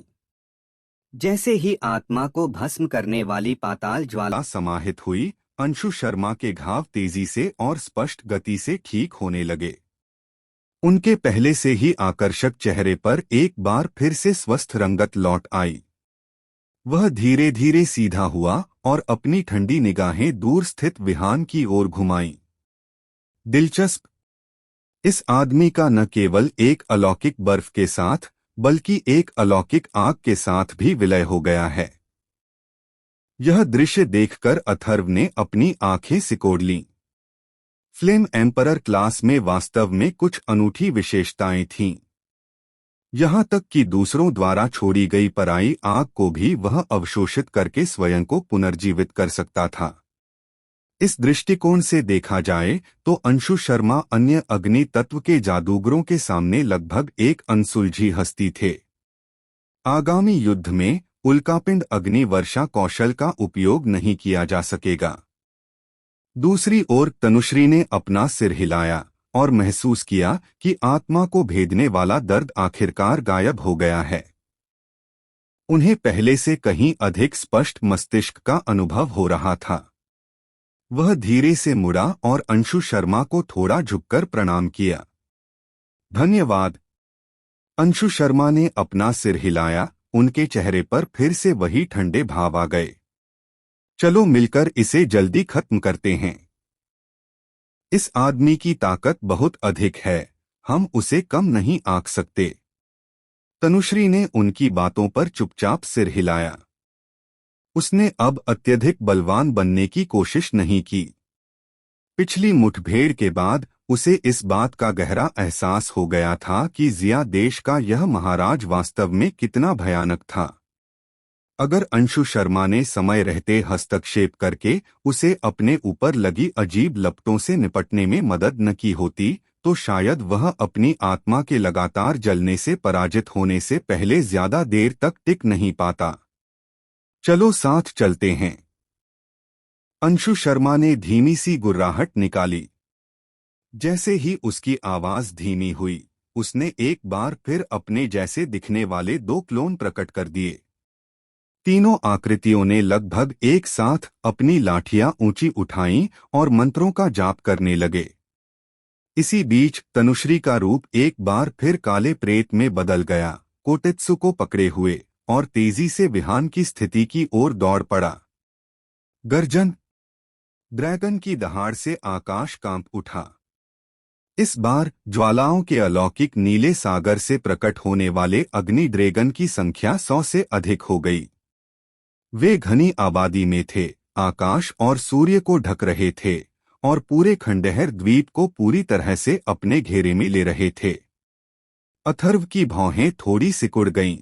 जैसे ही आत्मा को भस्म करने वाली पाताल ज्वाला समाहित हुई, अंशु शर्मा के घाव तेजी से और स्पष्ट गति से ठीक होने लगे। उनके पहले से ही आकर्षक चेहरे पर एक बार फिर से स्वस्थ रंगत लौट आई। वह धीरे धीरे सीधा हुआ और अपनी ठंडी निगाहें दूर स्थित विहान की ओर घुमाईं। दिलचस्प! इस आदमी का न केवल एक अलौकिक बर्फ के साथ बल्कि एक अलौकिक आग के साथ भी विलय हो गया है। यह दृश्य देखकर अथर्व ने अपनी आंखें सिकोड़ लीं। फ्लेम एम्परर क्लास में वास्तव में कुछ अनूठी विशेषताएं थीं। यहाँ तक कि दूसरों द्वारा छोड़ी गई पराई आग को भी वह अवशोषित करके स्वयं को पुनर्जीवित कर सकता था। इस दृष्टिकोण से देखा जाए तो अंशु शर्मा अन्य अग्नि तत्व के जादूगरों के सामने लगभग एक अनसुलझी हस्ती थे। आगामी युद्ध में उल्कापिंड अग्नि वर्षा कौशल का उपयोग नहीं किया जा सकेगा। दूसरी ओर तनुश्री ने अपना सिर हिलाया और महसूस किया कि आत्मा को भेदने वाला दर्द आखिरकार गायब हो गया है। उन्हें पहले से कहीं अधिक स्पष्ट मस्तिष्क का अनुभव हो रहा था। वह धीरे से मुड़ा और अंशु शर्मा को थोड़ा झुककर प्रणाम किया। धन्यवाद। अंशु शर्मा ने अपना सिर हिलाया। उनके चेहरे पर फिर से वही ठंडे भाव आ गए। चलो मिलकर इसे जल्दी खत्म करते हैं। इस आदमी की ताकत बहुत अधिक है, हम उसे कम नहीं आंक सकते। तनुश्री ने उनकी बातों पर चुपचाप सिर हिलाया। उसने अब अत्यधिक बलवान बनने की कोशिश नहीं की। पिछली मुठभेड़ के बाद उसे इस बात का गहरा एहसास हो गया था कि जिया देश का यह महाराज वास्तव में कितना भयानक था। अगर अंशु शर्मा ने समय रहते हस्तक्षेप करके उसे अपने ऊपर लगी अजीब लपटों से निपटने में मदद न की होती तो शायद वह अपनी आत्मा के लगातार जलने से पराजित होने से पहले ज्यादा देर तक टिक नहीं पाता। चलो साथ चलते हैं। अंशु शर्मा ने धीमी सी गुर्राहट निकाली। जैसे ही उसकी आवाज धीमी हुई, उसने एक बार फिर अपने जैसे दिखने वाले दो क्लोन प्रकट कर दिए। तीनों आकृतियों ने लगभग एक साथ अपनी लाठियां ऊंची उठाईं और मंत्रों का जाप करने लगे। इसी बीच तनुश्री का रूप एक बार फिर काले प्रेत में बदल गया, कोटेत्सु को पकड़े हुए, और तेजी से विहान की स्थिति की ओर दौड़ पड़ा। गर्जन! ड्रैगन की दहाड़ से आकाश कांप उठा। इस बार ज्वालाओं के अलौकिक नीले सागर से प्रकट होने वाले अग्नि ड्रैगन की संख्या 100 से अधिक हो गई। वे घनी आबादी में थे, आकाश और सूर्य को ढक रहे थे और पूरे खंडहर द्वीप को पूरी तरह से अपने घेरे में ले रहे थे। अथर्व की भौहें थोड़ी सिकुड़ गईं।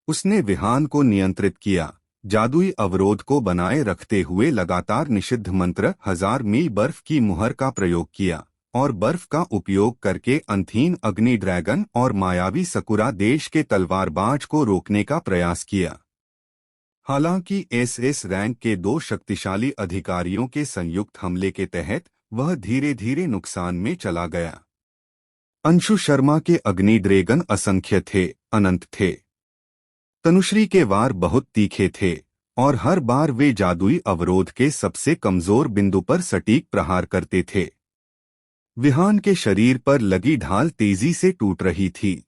उसने विहान को नियंत्रित किया, जादुई अवरोध को बनाए रखते हुए लगातार निषिद्ध मंत्र 1000 मील बर्फ की मुहर का प्रयोग किया और बर्फ का उपयोग करके अंथीन अग्नि ड्रैगन और मायावी सकुरा देश के तलवारबाज को रोकने का प्रयास किया। हालांकि एसएस रैंक के दो शक्तिशाली अधिकारियों के संयुक्त हमले के तहत वह धीरे धीरे नुकसान में चला गया। अंशु शर्मा के अग्नि ड्रैगन असंख्य थे, अनंत थे। तनुश्री के वार बहुत तीखे थे और हर बार वे जादुई अवरोध के सबसे कमजोर बिंदु पर सटीक प्रहार करते थे। विहान के शरीर पर लगी ढाल तेजी से टूट रही थी।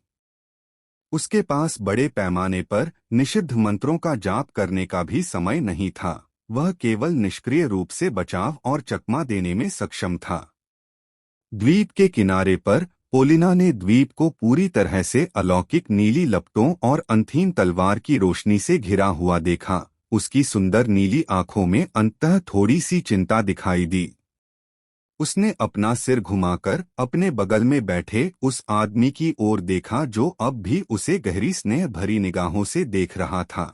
उसके पास बड़े पैमाने पर निषिद्ध मंत्रों का जाप करने का भी समय नहीं था। वह केवल निष्क्रिय रूप से बचाव और चकमा देने में सक्षम था। द्वीप के किनारे पर पोलिना ने द्वीप को पूरी तरह से अलौकिक नीली लपटों और अंथीन तलवार की रोशनी से घिरा हुआ देखा। उसकी सुंदर नीली आंखों में अंततः थोड़ी सी चिंता दिखाई दी। उसने अपना सिर घुमाकर अपने बगल में बैठे उस आदमी की ओर देखा जो अब भी उसे गहरी स्नेह भरी निगाहों से देख रहा था।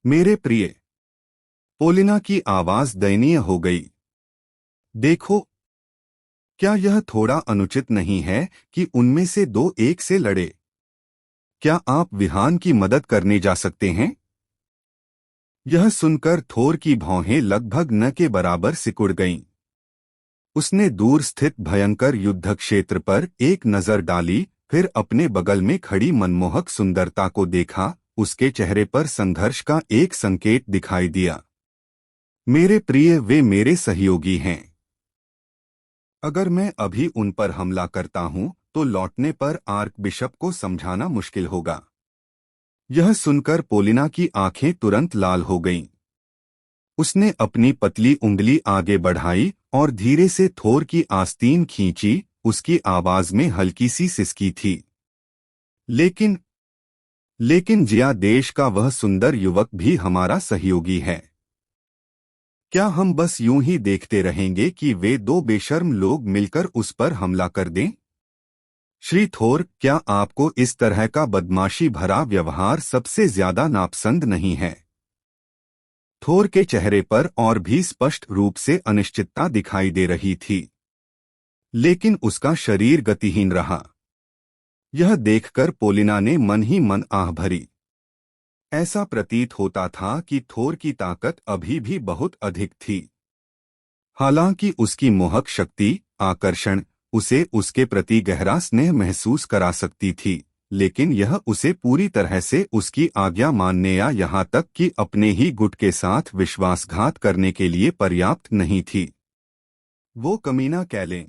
मेरे प्रिय, पोलिना की आवाज दयनीय हो गई। देखो, क्या यह थोड़ा अनुचित नहीं है कि उनमें से दो एक से लड़े? क्या आप विहान की मदद करने जा सकते हैं? यह सुनकर थोर की भौहें लगभग न के बराबर सिकुड़ गईं। उसने दूर स्थित भयंकर युद्ध क्षेत्र पर एक नजर डाली, फिर अपने बगल में खड़ी मनमोहक सुंदरता को देखा। उसके चेहरे पर संघर्ष का एक संकेत दिखाई दिया। मेरे प्रिय, वे मेरे सहयोगी हैं। अगर मैं अभी उन पर हमला करता हूं तो लौटने पर आर्क बिशप को समझाना मुश्किल होगा। यह सुनकर पोलिना की आंखें तुरंत लाल हो गईं। उसने अपनी पतली उंगली आगे बढ़ाई और धीरे से थोर की आस्तीन खींची। उसकी आवाज में हल्की सी सिसकी थी। लेकिन लेकिन जिया देश का वह सुंदर युवक भी हमारा सहयोगी है। क्या हम बस यूं ही देखते रहेंगे कि वे दो बेशर्म लोग मिलकर उस पर हमला कर दें? श्री थोर, क्या आपको इस तरह का बदमाशी भरा व्यवहार सबसे ज्यादा नापसंद नहीं है? थोर के चेहरे पर और भी स्पष्ट रूप से अनिश्चितता दिखाई दे रही थी, लेकिन उसका शरीर गतिहीन रहा। यह देखकर पोलिना ने मन ही मन आह भरी। ऐसा प्रतीत होता था कि थोर की ताकत अभी भी बहुत अधिक थी। हालांकि उसकी मोहक शक्ति, आकर्षण उसे उसके प्रति गहरा स्नेह महसूस करा सकती थी, लेकिन यह उसे पूरी तरह से उसकी आज्ञा मानने या यहाँ तक कि अपने ही गुट के साथ विश्वासघात करने के लिए पर्याप्त नहीं थी। वो कमीना कैलें,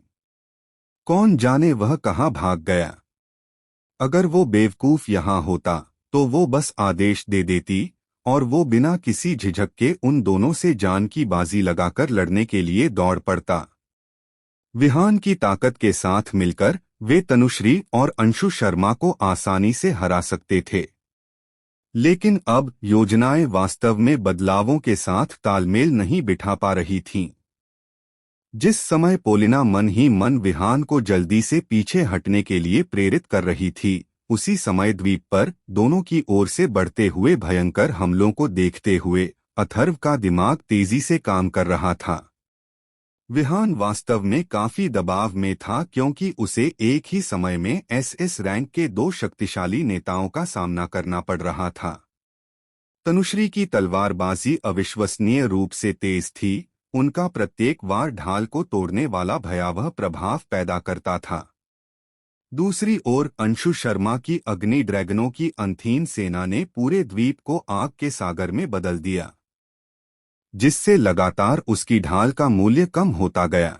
कौन जाने वह कहाँ भाग गया। अगर वो बेवकूफ यहाँ होता तो वो बस आदेश दे देती और वो बिना किसी झिझक के उन दोनों से जान की बाजी लगाकर लड़ने के लिए दौड़ पड़ता। विहान की ताकत के साथ मिलकर वे तनुश्री और अंशु शर्मा को आसानी से हरा सकते थे। लेकिन अब योजनाएं वास्तव में बदलावों के साथ तालमेल नहीं बिठा पा रही थीं। जिस समय पोलिना मन ही मन विहान को जल्दी से पीछे हटने के लिए प्रेरित कर रही थी, उसी समय द्वीप पर दोनों की ओर से बढ़ते हुए भयंकर हमलों को देखते हुए अथर्व का दिमाग तेजी से काम कर रहा था। विहान वास्तव में काफी दबाव में था, क्योंकि उसे एक ही समय में एसएस रैंक के दो शक्तिशाली नेताओं का सामना करना पड़ रहा था। तनुश्री की तलवारबाजी अविश्वसनीय रूप से तेज थी। उनका प्रत्येक वार ढाल को तोड़ने वाला भयावह प्रभाव पैदा करता था। दूसरी ओर अंशु शर्मा की अग्नि ड्रैगनों की अंधीन सेना ने पूरे द्वीप को आग के सागर में बदल दिया, जिससे लगातार उसकी ढाल का मूल्य कम होता गया।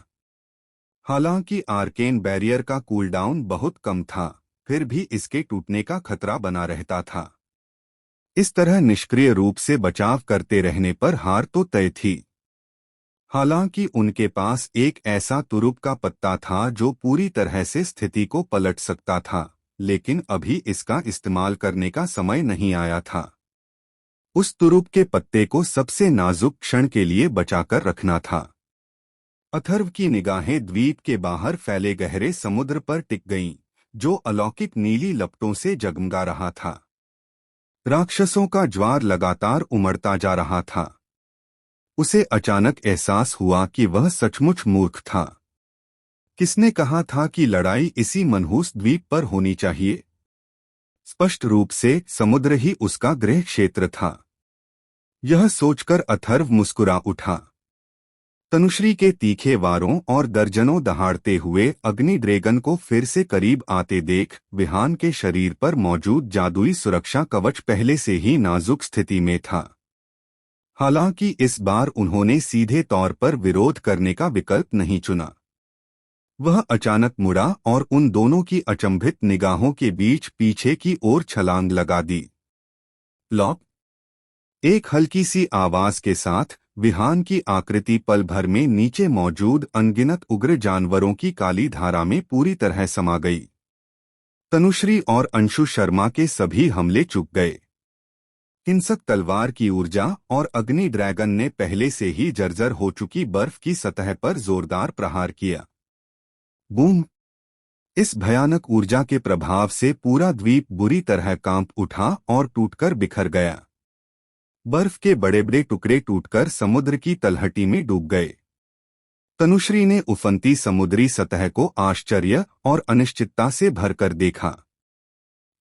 हालांकि आर्केन बैरियर का कूलडाउन बहुत कम था, फिर भी इसके टूटने का खतरा बना रहता था। इस तरह निष्क्रिय रूप से बचाव करते रहने पर हार तो तय थी। हालांकि उनके पास एक ऐसा तुरुप का पत्ता था जो पूरी तरह से स्थिति को पलट सकता था, लेकिन अभी इसका इस्तेमाल करने का समय नहीं आया था। उस तुरुप के पत्ते को सबसे नाजुक क्षण के लिए बचाकर रखना था। अथर्व की निगाहें द्वीप के बाहर फैले गहरे समुद्र पर टिक गईं, जो अलौकिक नीली लपटों से जगमगा रहा था। राक्षसों का ज्वार लगातार उमड़ता जा रहा था। उसे अचानक एहसास हुआ कि वह सचमुच मूर्ख था। किसने कहा था कि लड़ाई इसी मनहूस द्वीप पर होनी चाहिए? स्पष्ट रूप से समुद्र ही उसका गृह क्षेत्र था। यह सोचकर अथर्व मुस्कुरा उठा। तनुश्री के तीखे वारों और दर्जनों दहाड़ते हुए अग्नि ड्रैगन को फिर से करीब आते देख विहान के शरीर पर मौजूद जादुई सुरक्षा कवच पहले से ही नाजुक स्थिति में था। हालांकि इस बार उन्होंने सीधे तौर पर विरोध करने का विकल्प नहीं चुना। वह अचानक मुड़ा और उन दोनों की अचंभित निगाहों के बीच पीछे की ओर छलांग लगा दी। लॉक! एक हल्की सी आवाज के साथ विहान की आकृति पल भर में नीचे मौजूद अनगिनत उग्र जानवरों की काली धारा में पूरी तरह समा गई। तनुश्री और अंशु शर्मा के सभी हमले चूक गए। हिंसक तलवार की ऊर्जा और अग्नि ड्रैगन ने पहले से ही जर्जर हो चुकी बर्फ की सतह पर जोरदार प्रहार किया। बूम! इस भयानक ऊर्जा के प्रभाव से पूरा द्वीप बुरी तरह कांप उठा और टूटकर बिखर गया। बर्फ के बड़े बड़े टुकड़े टूटकर समुद्र की तलहटी में डूब गए। तनुश्री ने उफनती समुद्री सतह को आश्चर्य और अनिश्चितता से भरकर देखा।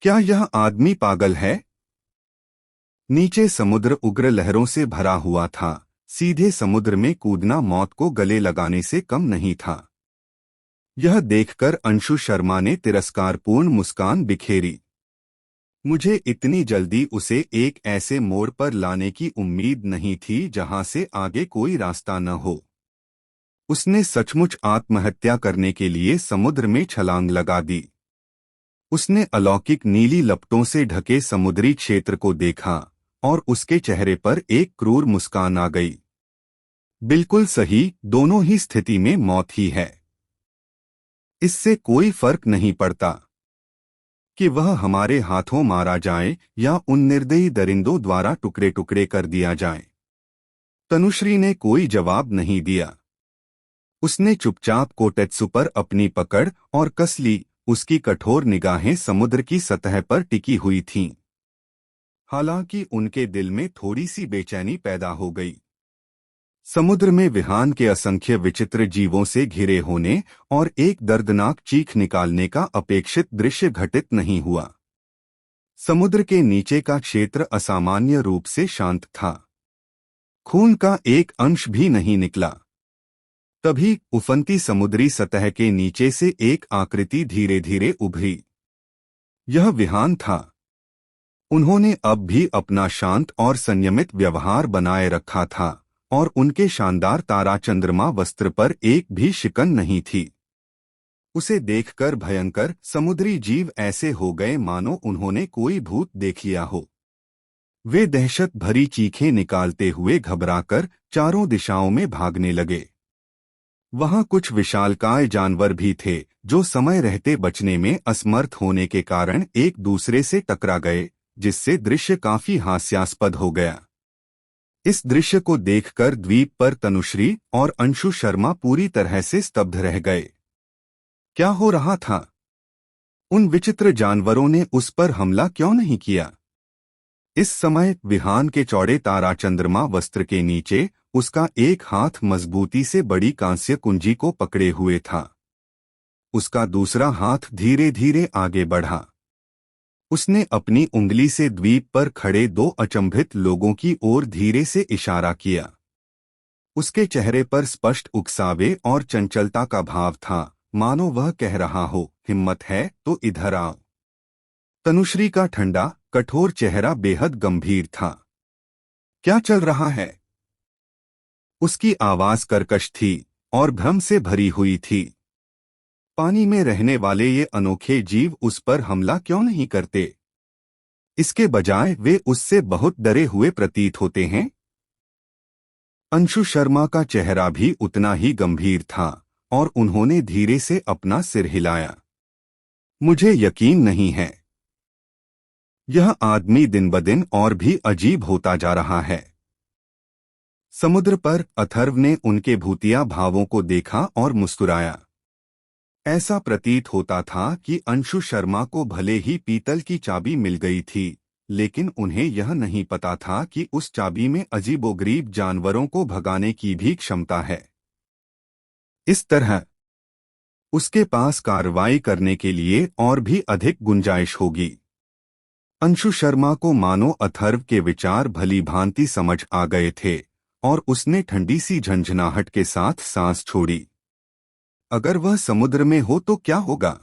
क्या यह आदमी पागल है? नीचे समुद्र उग्र लहरों से भरा हुआ था। सीधे समुद्र में कूदना मौत को गले लगाने से कम नहीं था। यह देखकर अंशु शर्मा ने तिरस्कारपूर्ण मुस्कान बिखेरी। मुझे इतनी जल्दी उसे एक ऐसे मोड़ पर लाने की उम्मीद नहीं थी जहां से आगे कोई रास्ता न हो। उसने सचमुच आत्महत्या करने के लिए समुद्र में छलांग लगा दी। उसने अलौकिक नीली लपटों से ढके समुद्री क्षेत्र को देखा और उसके चेहरे पर एक क्रूर मुस्कान आ गई। बिल्कुल सही, दोनों ही स्थिति में मौत ही है। इससे कोई फर्क नहीं पड़ता कि वह हमारे हाथों मारा जाए या उन निर्दयी दरिंदों द्वारा टुकड़े टुकड़े कर दिया जाए। तनुश्री ने कोई जवाब नहीं दिया। उसने चुपचाप कोटेत्सु पर अपनी पकड़ और कस ली। उसकी कठोर निगाहें समुद्र की सतह पर टिकी हुई थीं। हालांकि उनके दिल में थोड़ी सी बेचैनी पैदा हो गई। समुद्र में विहान के असंख्य विचित्र जीवों से घिरे होने और एक दर्दनाक चीख निकालने का अपेक्षित दृश्य घटित नहीं हुआ। समुद्र के नीचे का क्षेत्र असामान्य रूप से शांत था। खून का एक अंश भी नहीं निकला। तभी उफनती समुद्री सतह के नीचे से एक आकृति धीरे धीरे उभरी। यह विहान था। उन्होंने अब भी अपना शांत और संयमित व्यवहार बनाए रखा था और उनके शानदार तारा चंद्रमा वस्त्र पर एक भी शिकन नहीं थी। उसे देखकर भयंकर समुद्री जीव ऐसे हो गए मानो उन्होंने कोई भूत देख लिया हो। वे दहशत भरी चीखें निकालते हुए घबराकर चारों दिशाओं में भागने लगे। वहां कुछ विशालकाय जानवर भी थे जो समय रहते बचने में असमर्थ होने के कारण एक दूसरे से टकरा गए, जिससे दृश्य काफी हास्यास्पद हो गया। इस दृश्य को देखकर द्वीप पर तनुश्री और अंशु शर्मा पूरी तरह से स्तब्ध रह गए। क्या हो रहा था? उन विचित्र जानवरों ने उस पर हमला क्यों नहीं किया? इस समय विहान के चौड़े तारा चंद्रमा वस्त्र के नीचे उसका एक हाथ मजबूती से बड़ी कांस्य कुंजी को पकड़े हुए था। उसका दूसरा हाथ धीरे धीरे आगे बढ़ा। उसने अपनी उंगली से द्वीप पर खड़े दो अचंभित लोगों की ओर धीरे से इशारा किया। उसके चेहरे पर स्पष्ट उकसावे और चंचलता का भाव था, मानो वह कह रहा हो, हिम्मत है तो इधर आओ। तनुश्री का ठंडा कठोर चेहरा बेहद गंभीर था। क्या चल रहा है? उसकी आवाज कर्कश थी और भ्रम से भरी हुई थी। पानी में रहने वाले ये अनोखे जीव उस पर हमला क्यों नहीं करते? इसके बजाय वे उससे बहुत डरे हुए प्रतीत होते हैं। अंशु शर्मा का चेहरा भी उतना ही गंभीर था और उन्होंने धीरे से अपना सिर हिलाया। मुझे यकीन नहीं है। यह आदमी दिन ब दिन और भी अजीब होता जा रहा है। समुद्र पर अथर्व ने उनके भूतिया भावों को देखा और मुस्कुराया। ऐसा प्रतीत होता था कि अंशु शर्मा को भले ही पीतल की चाबी मिल गई थी, लेकिन उन्हें यह नहीं पता था कि उस चाबी में अजीबोगरीब जानवरों को भगाने की भी क्षमता है। इस तरह उसके पास कार्रवाई करने के लिए और भी अधिक गुंजाइश होगी। अंशु शर्मा को मानो अथर्व के विचार भली भांति समझ आ गए थे और उसने ठंडी सी झंझनाहट के साथ सांस छोड़ी। अगर वह समुद्र में हो तो क्या होगा?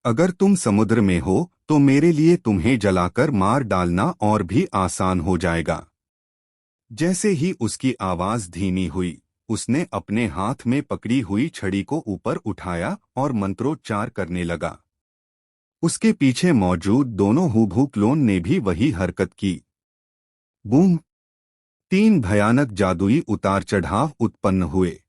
अगर तुम समुद्र में हो तो मेरे लिए तुम्हें जलाकर मार डालना और भी आसान हो जाएगा। जैसे ही उसकी आवाज धीमी हुई, उसने अपने हाथ में पकड़ी हुई छड़ी को ऊपर उठाया और मंत्रोच्चार करने लगा। उसके पीछे मौजूद दोनों हूबहू क्लोन ने भी वही हरकत की। बूम! 3 भयानक जादुई उतार चढ़ाव उत्पन्न हुए।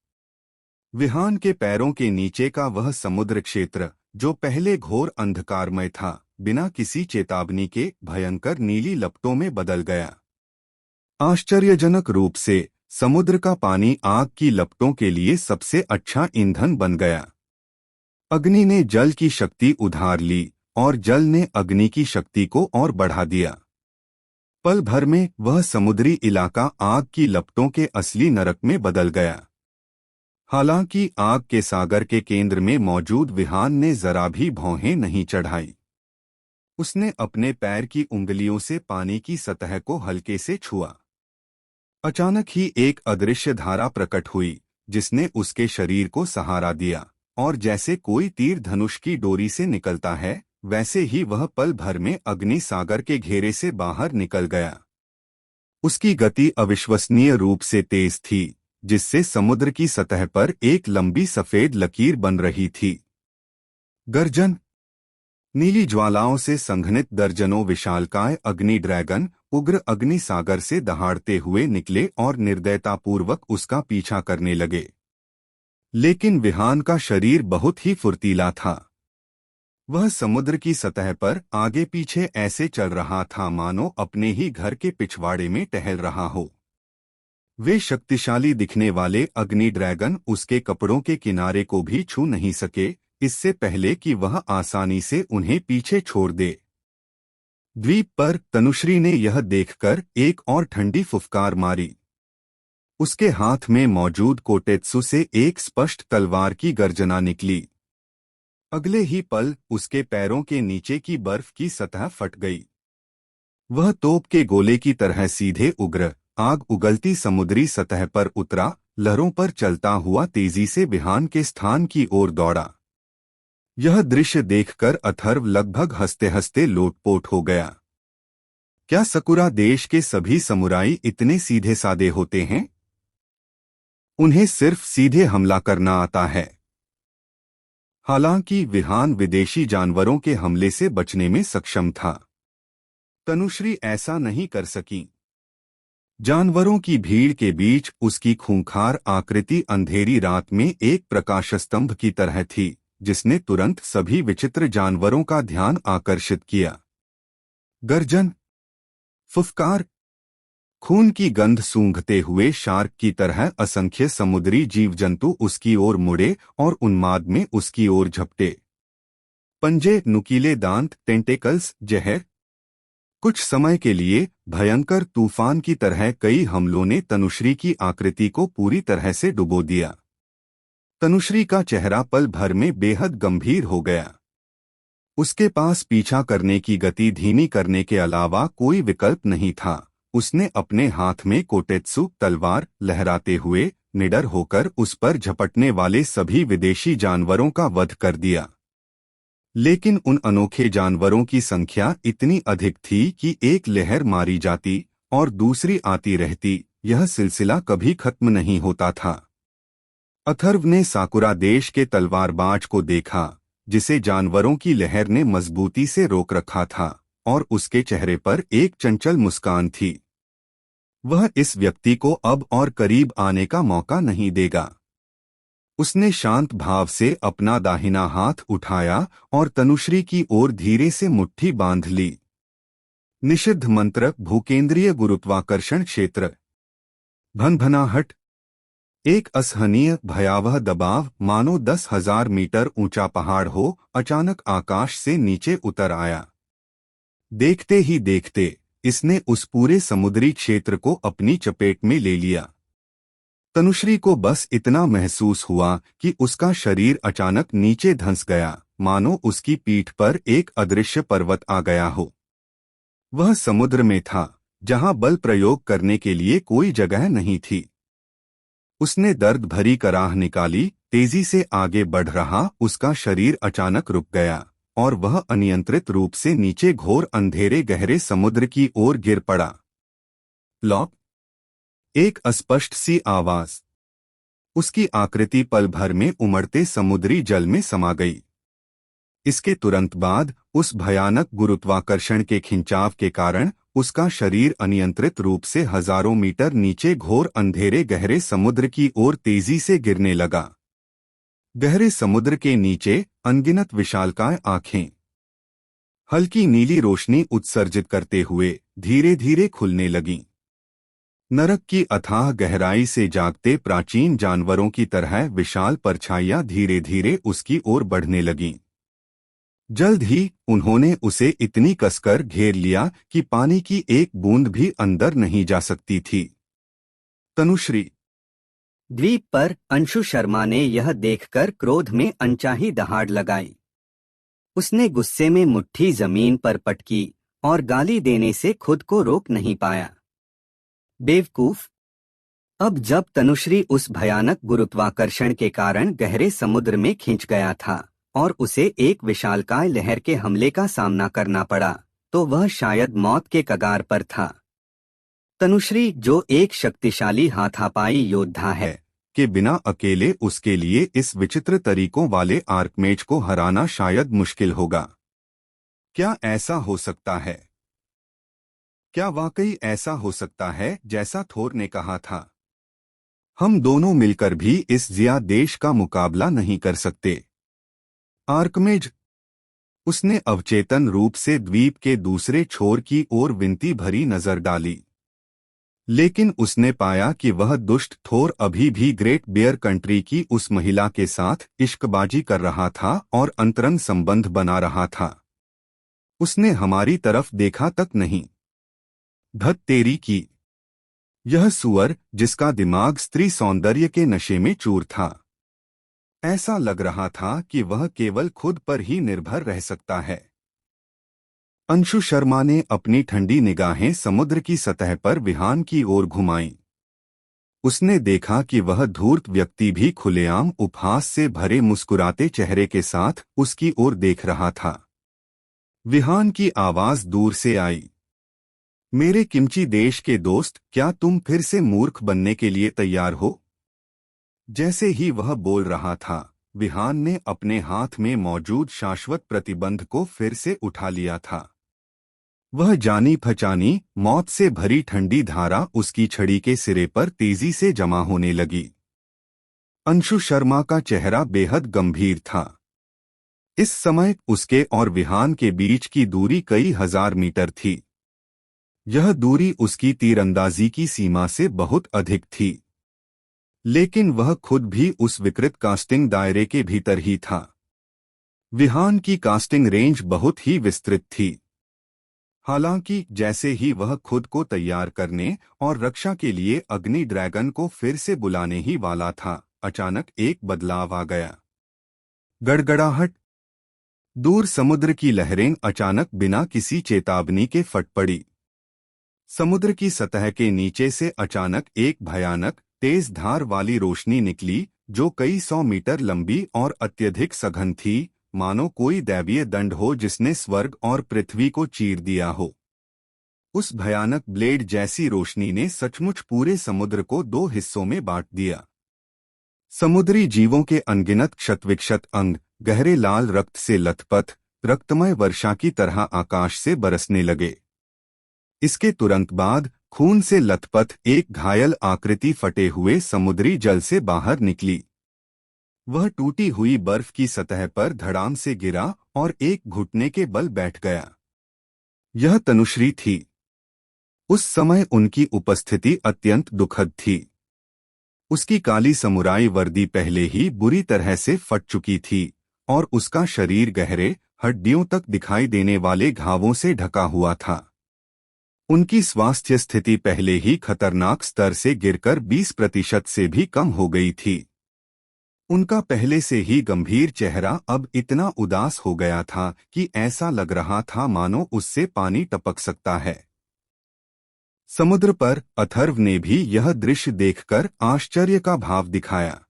विहान के पैरों के नीचे का वह समुद्र क्षेत्र, जो पहले घोर अंधकारमय था, बिना किसी चेतावनी के भयंकर नीली लपटों में बदल गया। आश्चर्यजनक रूप से समुद्र का पानी आग की लपटों के लिए सबसे अच्छा ईंधन बन गया। अग्नि ने जल की शक्ति उधार ली और जल ने अग्नि की शक्ति को और बढ़ा दिया। पल भर में वह समुद्री इलाका आग की लपटों के असली नरक में बदल गया। हालांकि आग के सागर के केंद्र में मौजूद विहान ने जरा भी भौहें नहीं चढ़ाई। उसने अपने पैर की उंगलियों से पानी की सतह को हल्के से छुआ। अचानक ही एक अदृश्य धारा प्रकट हुई जिसने उसके शरीर को सहारा दिया, और जैसे कोई तीर धनुष की डोरी से निकलता है वैसे ही वह पल भर में अग्नि सागर के घेरे से बाहर निकल गया। उसकी गति अविश्वसनीय रूप से तेज थी, जिससे समुद्र की सतह पर एक लंबी सफेद लकीर बन रही थी। गर्जन। नीली ज्वालाओं से संघनित दर्जनों विशालकाय अग्नि ड्रैगन उग्र अग्नि सागर से दहाड़ते हुए निकले और निर्दयतापूर्वक उसका पीछा करने लगे। लेकिन विहान का शरीर बहुत ही फुर्तीला था। वह समुद्र की सतह पर आगे पीछे ऐसे चल रहा था मानो अपने ही घर के पिछवाड़े में टहल रहा हो। वे शक्तिशाली दिखने वाले अग्नि ड्रैगन उसके कपड़ों के किनारे को भी छू नहीं सके, इससे पहले कि वह आसानी से उन्हें पीछे छोड़ दे। द्वीप पर तनुश्री ने यह देखकर एक और ठंडी फुफकार मारी। उसके हाथ में मौजूद कोटेत्सु से एक स्पष्ट तलवार की गर्जना निकली। अगले ही पल उसके पैरों के नीचे की बर्फ की सतह फट गई। वह तोप के गोले की तरह सीधे उग्र आग उगलती समुद्री सतह पर उतरा, लहरों पर चलता हुआ तेजी से विहान के स्थान की ओर दौड़ा। यह दृश्य देखकर अथर्व लगभग हंसते हंसते लोटपोट हो गया। क्या सकुरा देश के सभी समुराई इतने सीधे सादे होते हैं? उन्हें सिर्फ सीधे हमला करना आता है। हालांकि विहान विदेशी जानवरों के हमले से बचने में सक्षम था, तनुश्री ऐसा नहीं कर सकी। जानवरों की भीड़ के बीच उसकी खूंखार आकृति अंधेरी रात में एक प्रकाश स्तंभ की तरह थी, जिसने तुरंत सभी विचित्र जानवरों का ध्यान आकर्षित किया। गर्जन, फुफकार, खून की गंध सूंघते हुए शार्क की तरह असंख्य समुद्री जीव जंतु उसकी ओर मुड़े और उन्माद में उसकी ओर झपटे। पंजे, नुकीले दांत, टेंटेकल्स, जहर। कुछ समय के लिए भयंकर तूफान की तरह कई हमलों ने तनुश्री की आकृति को पूरी तरह से डुबो दिया। तनुश्री का चेहरा पल भर में बेहद गंभीर हो गया। उसके पास पीछा करने की गति धीमी करने के अलावा कोई विकल्प नहीं था। उसने अपने हाथ में कोटेत्सु तलवार लहराते हुए निडर होकर उस पर झपटने वाले सभी विदेशी जानवरों का वध कर दिया। लेकिन उन अनोखे जानवरों की संख्या इतनी अधिक थी कि एक लहर मारी जाती और दूसरी आती रहती, यह सिलसिला कभी खत्म नहीं होता था। अथर्व ने साकुरा देश के तलवारबाज को देखा, जिसे जानवरों की लहर ने मजबूती से रोक रखा था, और उसके चेहरे पर एक चंचल मुस्कान थी। वह इस व्यक्ति को अब और करीब आने का मौका नहीं देगा। उसने शांत भाव से अपना दाहिना हाथ उठाया और तनुश्री की ओर धीरे से मुट्ठी बांध ली। निषिद्ध मंत्र, भूकेंद्रीय गुरुत्वाकर्षण क्षेत्र। भनभनाहट। एक असहनीय भयावह दबाव, मानो 10,000 मीटर ऊंचा पहाड़ हो, अचानक आकाश से नीचे उतर आया। देखते ही देखते इसने उस पूरे समुद्री क्षेत्र को अपनी चपेट में ले लिया। तनुश्री को बस इतना महसूस हुआ कि उसका शरीर अचानक नीचे धंस गया, मानो उसकी पीठ पर एक अदृश्य पर्वत आ गया हो। वह समुद्र में था, जहां बल प्रयोग करने के लिए कोई जगह नहीं थी। उसने दर्द भरी कराह निकाली, तेजी से आगे बढ़ रहा उसका शरीर अचानक रुक गया और वह अनियंत्रित रूप से नीचे घोर अंधेरे गहरे समुद्र की ओर गिर पड़ा। लॉप। एक अस्पष्ट सी आवाज। उसकी आकृति पल भर में उमड़ते समुद्री जल में समा गई। इसके तुरंत बाद उस भयानक गुरुत्वाकर्षण के खिंचाव के कारण उसका शरीर अनियंत्रित रूप से हजारों मीटर नीचे घोर अंधेरे गहरे समुद्र की ओर तेजी से गिरने लगा। गहरे समुद्र के नीचे अनगिनत विशालकाय आंखें, हल्की नीली रोशनी उत्सर्जित करते हुए धीरे धीरे खुलने लगीं। नरक की अथाह गहराई से जागते प्राचीन जानवरों की तरह विशाल परछाइयां धीरे धीरे उसकी ओर बढ़ने लगीं। जल्द ही उन्होंने उसे इतनी कसकर घेर लिया कि पानी की एक बूंद भी अंदर नहीं जा सकती थी। तनुश्री। द्वीप पर अंशु शर्मा ने यह देखकर क्रोध में अनचाही दहाड़ लगाई। उसने गुस्से में मुट्ठी जमीन पर पटकी और गाली देने से खुद को रोक नहीं पाया। बेवकूफ! अब जब तनुश्री उस भयानक गुरुत्वाकर्षण के कारण गहरे समुद्र में खिंच गया था और उसे एक विशालकाय लहर के हमले का सामना करना पड़ा, तो वह शायद मौत के कगार पर था। तनुश्री, जो एक शक्तिशाली हाथापाई योद्धा है, के बिना अकेले उसके लिए इस विचित्र तरीकों वाले आर्कमेज को हराना शायद मुश्किल होगा। क्या ऐसा हो सकता है? क्या वाकई ऐसा हो सकता है जैसा थोर ने कहा था? हम दोनों मिलकर भी इस जिया देश का मुकाबला नहीं कर सकते। आर्कमेज। उसने अवचेतन रूप से द्वीप के दूसरे छोर की ओर विनती भरी नजर डाली, लेकिन उसने पाया कि वह दुष्ट थोर अभी भी ग्रेट बियर कंट्री की उस महिला के साथ इश्कबाजी कर रहा था और अंतरंग संबंध बना रहा था। उसने हमारी तरफ देखा तक नहीं। धत तेरी की! यह सुअर, जिसका दिमाग स्त्री सौंदर्य के नशे में चूर था। ऐसा लग रहा था कि वह केवल खुद पर ही निर्भर रह सकता है। अंशु शर्मा ने अपनी ठंडी निगाहें समुद्र की सतह पर विहान की ओर घुमाईं। उसने देखा कि वह धूर्त व्यक्ति भी खुलेआम उपहास से भरे मुस्कुराते चेहरे के साथ उसकी ओर देख रहा था। विहान की आवाज दूर से आई। मेरे किमची देश के दोस्त, क्या तुम फिर से मूर्ख बनने के लिए तैयार हो? जैसे ही वह बोल रहा था, विहान ने अपने हाथ में मौजूद शाश्वत प्रतिबंध को फिर से उठा लिया था। वह जानी पहचानी मौत से भरी ठंडी धारा उसकी छड़ी के सिरे पर तेजी से जमा होने लगी। अंशु शर्मा का चेहरा बेहद गंभीर था। इस समय उसके और विहान के बीच की दूरी कई हजार मीटर थी। यह दूरी उसकी तीरंदाजी की सीमा से बहुत अधिक थी, लेकिन वह खुद भी उस विकृत कास्टिंग दायरे के भीतर ही था। विहान की कास्टिंग रेंज बहुत ही विस्तृत थी। हालांकि जैसे ही वह खुद को तैयार करने और रक्षा के लिए अग्नि ड्रैगन को फिर से बुलाने ही वाला था, अचानक एक बदलाव आ गया। गड़गड़ाहट! दूर समुद्र की लहरें अचानक बिना किसी चेतावनी के फट पड़ी। समुद्र की सतह के नीचे से अचानक एक भयानक तेज धार वाली रोशनी निकली, जो कई 100 मीटर लंबी और अत्यधिक सघन थी, मानो कोई दैवीय दंड हो जिसने स्वर्ग और पृथ्वी को चीर दिया हो। उस भयानक ब्लेड जैसी रोशनी ने सचमुच पूरे समुद्र को 2 हिस्सों में बांट दिया। समुद्री जीवों के अनगिनत क्षतविक्षत अंग गहरे लाल रक्त से लथपथ रक्तमय वर्षा की तरह आकाश से बरसने लगे। इसके तुरंत बाद खून से लथपथ एक घायल आकृति फटे हुए समुद्री जल से बाहर निकली। वह टूटी हुई बर्फ की सतह पर धड़ाम से गिरा और एक घुटने के बल बैठ गया। यह तनुश्री थी। उस समय उनकी उपस्थिति अत्यंत दुखद थी। उसकी काली समुराई वर्दी पहले ही बुरी तरह से फट चुकी थी और उसका शरीर गहरे हड्डियों तक दिखाई देने वाले घावों से ढका हुआ था। उनकी स्वास्थ्य स्थिति पहले ही खतरनाक स्तर से गिरकर 20% से भी कम हो गई थी। उनका पहले से ही गंभीर चेहरा अब इतना उदास हो गया था कि ऐसा लग रहा था मानो उससे पानी टपक सकता है। समुद्र पर अथर्व ने भी यह दृश्य देखकर आश्चर्य का भाव दिखाया।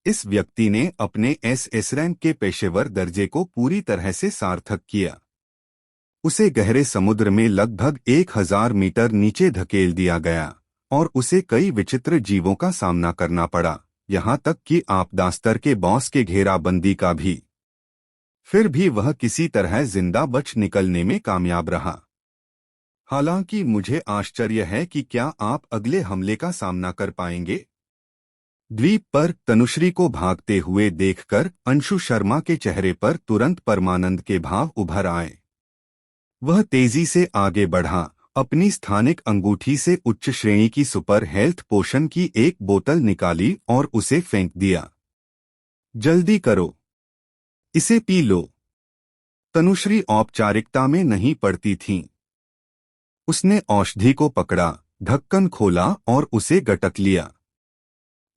इस व्यक्ति ने अपने एस रैंक के पेशेवर दर्जे को पूरी तरह से सार्थक किया। उसे गहरे समुद्र में लगभग 1000 मीटर नीचे धकेल दिया गया और उसे कई विचित्र जीवों का सामना करना पड़ा, यहाँ तक कि आपदा स्तर के बॉस के घेराबंदी का भी। फिर भी वह किसी तरह जिंदा बच निकलने में कामयाब रहा। हालांकि मुझे आश्चर्य है कि क्या आप अगले हमले का सामना कर पाएंगे। द्वीप पर तनुश्री को भागते हुए देखकर अंशु शर्मा के चेहरे पर तुरंत परमानंद के भाव उभर आए। वह तेजी से आगे बढ़ा, अपनी स्थानिक अंगूठी से उच्च श्रेणी की सुपर हेल्थ पोशन की एक बोतल निकाली और उसे फेंक दिया। जल्दी करो, इसे पी लो। तनुश्री औपचारिकता में नहीं पड़ती थीं। उसने औषधि को पकड़ा, ढक्कन खोला और उसे गटक लिया।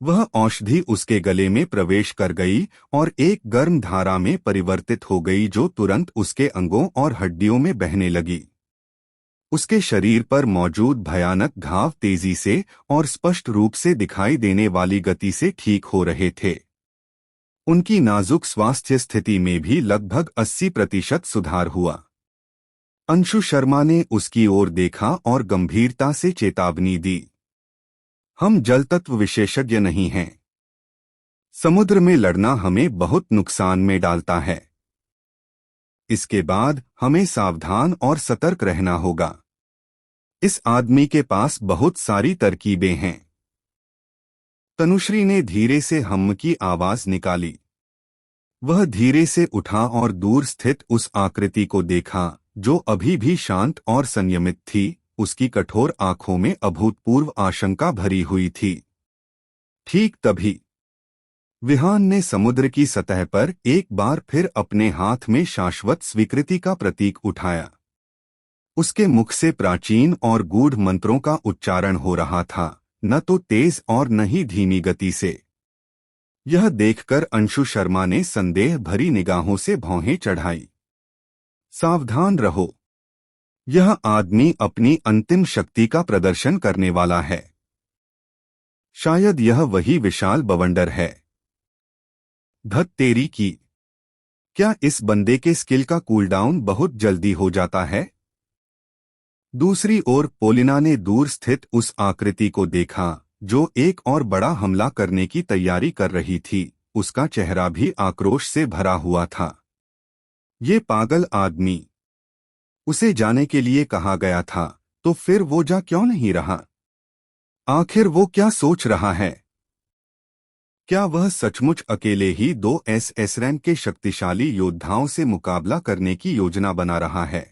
वह औषधि उसके गले में प्रवेश कर गई और एक गर्म धारा में परिवर्तित हो गई जो तुरंत उसके अंगों और हड्डियों में बहने लगी। उसके शरीर पर मौजूद भयानक घाव तेजी से और स्पष्ट रूप से दिखाई देने वाली गति से ठीक हो रहे थे। उनकी नाजुक स्वास्थ्य स्थिति में भी लगभग 80% सुधार हुआ। अंशु शर्मा ने उसकी ओर देखा और गंभीरता से चेतावनी दी। हम जलतत्व विशेषज्ञ नहीं हैं। समुद्र में लड़ना हमें बहुत नुकसान में डालता है। इसके बाद हमें सावधान और सतर्क रहना होगा। इस आदमी के पास बहुत सारी तरकीबें हैं। तनुश्री ने धीरे से हम्म की आवाज निकाली। वह धीरे से उठा और दूर स्थित उस आकृति को देखा जो अभी भी शांत और संयमित थी। उसकी कठोर आंखों में अभूतपूर्व आशंका भरी हुई थी। ठीक तभी विहान ने समुद्र की सतह पर एक बार फिर अपने हाथ में शाश्वत स्वीकृति का प्रतीक उठाया। उसके मुख से प्राचीन और गूढ़ मंत्रों का उच्चारण हो रहा था, न तो तेज और न ही धीमी गति से। यह देखकर अंशु शर्मा ने संदेह भरी निगाहों से भौहें चढ़ाई। सावधान रहो, यह आदमी अपनी अंतिम शक्ति का प्रदर्शन करने वाला है। शायद यह वही विशाल बवंडर है। धत तेरी की, क्या इस बंदे के स्किल का कूलडाउन बहुत जल्दी हो जाता है? दूसरी ओर पोलिना ने दूर स्थित उस आकृति को देखा जो एक और बड़ा हमला करने की तैयारी कर रही थी। उसका चेहरा भी आक्रोश से भरा हुआ था। ये पागल आदमी, उसे जाने के लिए कहा गया था, तो फिर वो जा क्यों नहीं रहा? आखिर वो क्या सोच रहा है? क्या वह सचमुच अकेले ही 2 SS रैंक के शक्तिशाली योद्धाओं से मुकाबला करने की योजना बना रहा है?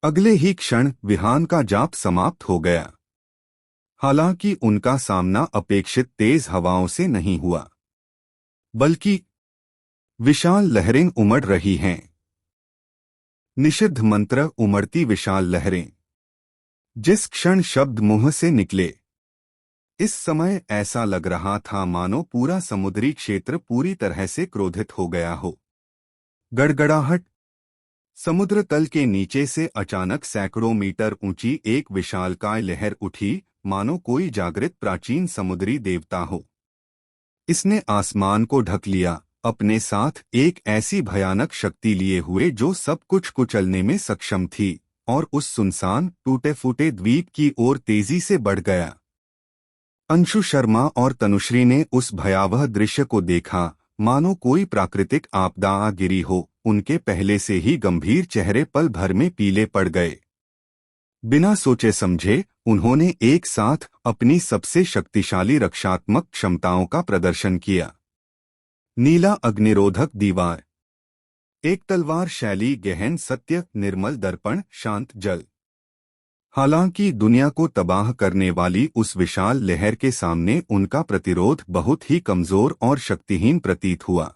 अगले ही क्षण विहान का जाप समाप्त हो गया। हालांकि उनका सामना अपेक्षित तेज हवाओं से नहीं हुआ, बल्कि विशाल लहरें उमड़ रही हैं। निषिद्ध मंत्र उमड़ती विशाल लहरें। जिस क्षण शब्द मुंह से निकले, इस समय ऐसा लग रहा था मानो पूरा समुद्री क्षेत्र पूरी तरह से क्रोधित हो गया हो। गड़गड़ाहट। समुद्र तल के नीचे से अचानक सैकड़ों मीटर ऊंची एक विशालकाय लहर उठी, मानो कोई जागृत प्राचीन समुद्री देवता हो। इसने आसमान को ढक लिया, अपने साथ एक ऐसी भयानक शक्ति लिए हुए जो सब कुछ कुचलने में सक्षम थी, और उस सुनसान टूटे फूटे द्वीप की ओर तेजी से बढ़ गया। अंशु शर्मा और तनुश्री ने उस भयावह दृश्य को देखा, मानो कोई प्राकृतिक आपदा आ गिरी हो। उनके पहले से ही गंभीर चेहरे पल भर में पीले पड़ गए। बिना सोचे समझे उन्होंने एक साथ अपनी सबसे शक्तिशाली रक्षात्मक क्षमताओं का प्रदर्शन किया। नीला अग्निरोधक दीवार, एक तलवार शैली, गहन सत्य, निर्मल दर्पण, शांत जल। हालांकि दुनिया को तबाह करने वाली उस विशाल लहर के सामने उनका प्रतिरोध बहुत ही कमजोर और शक्तिहीन प्रतीत हुआ।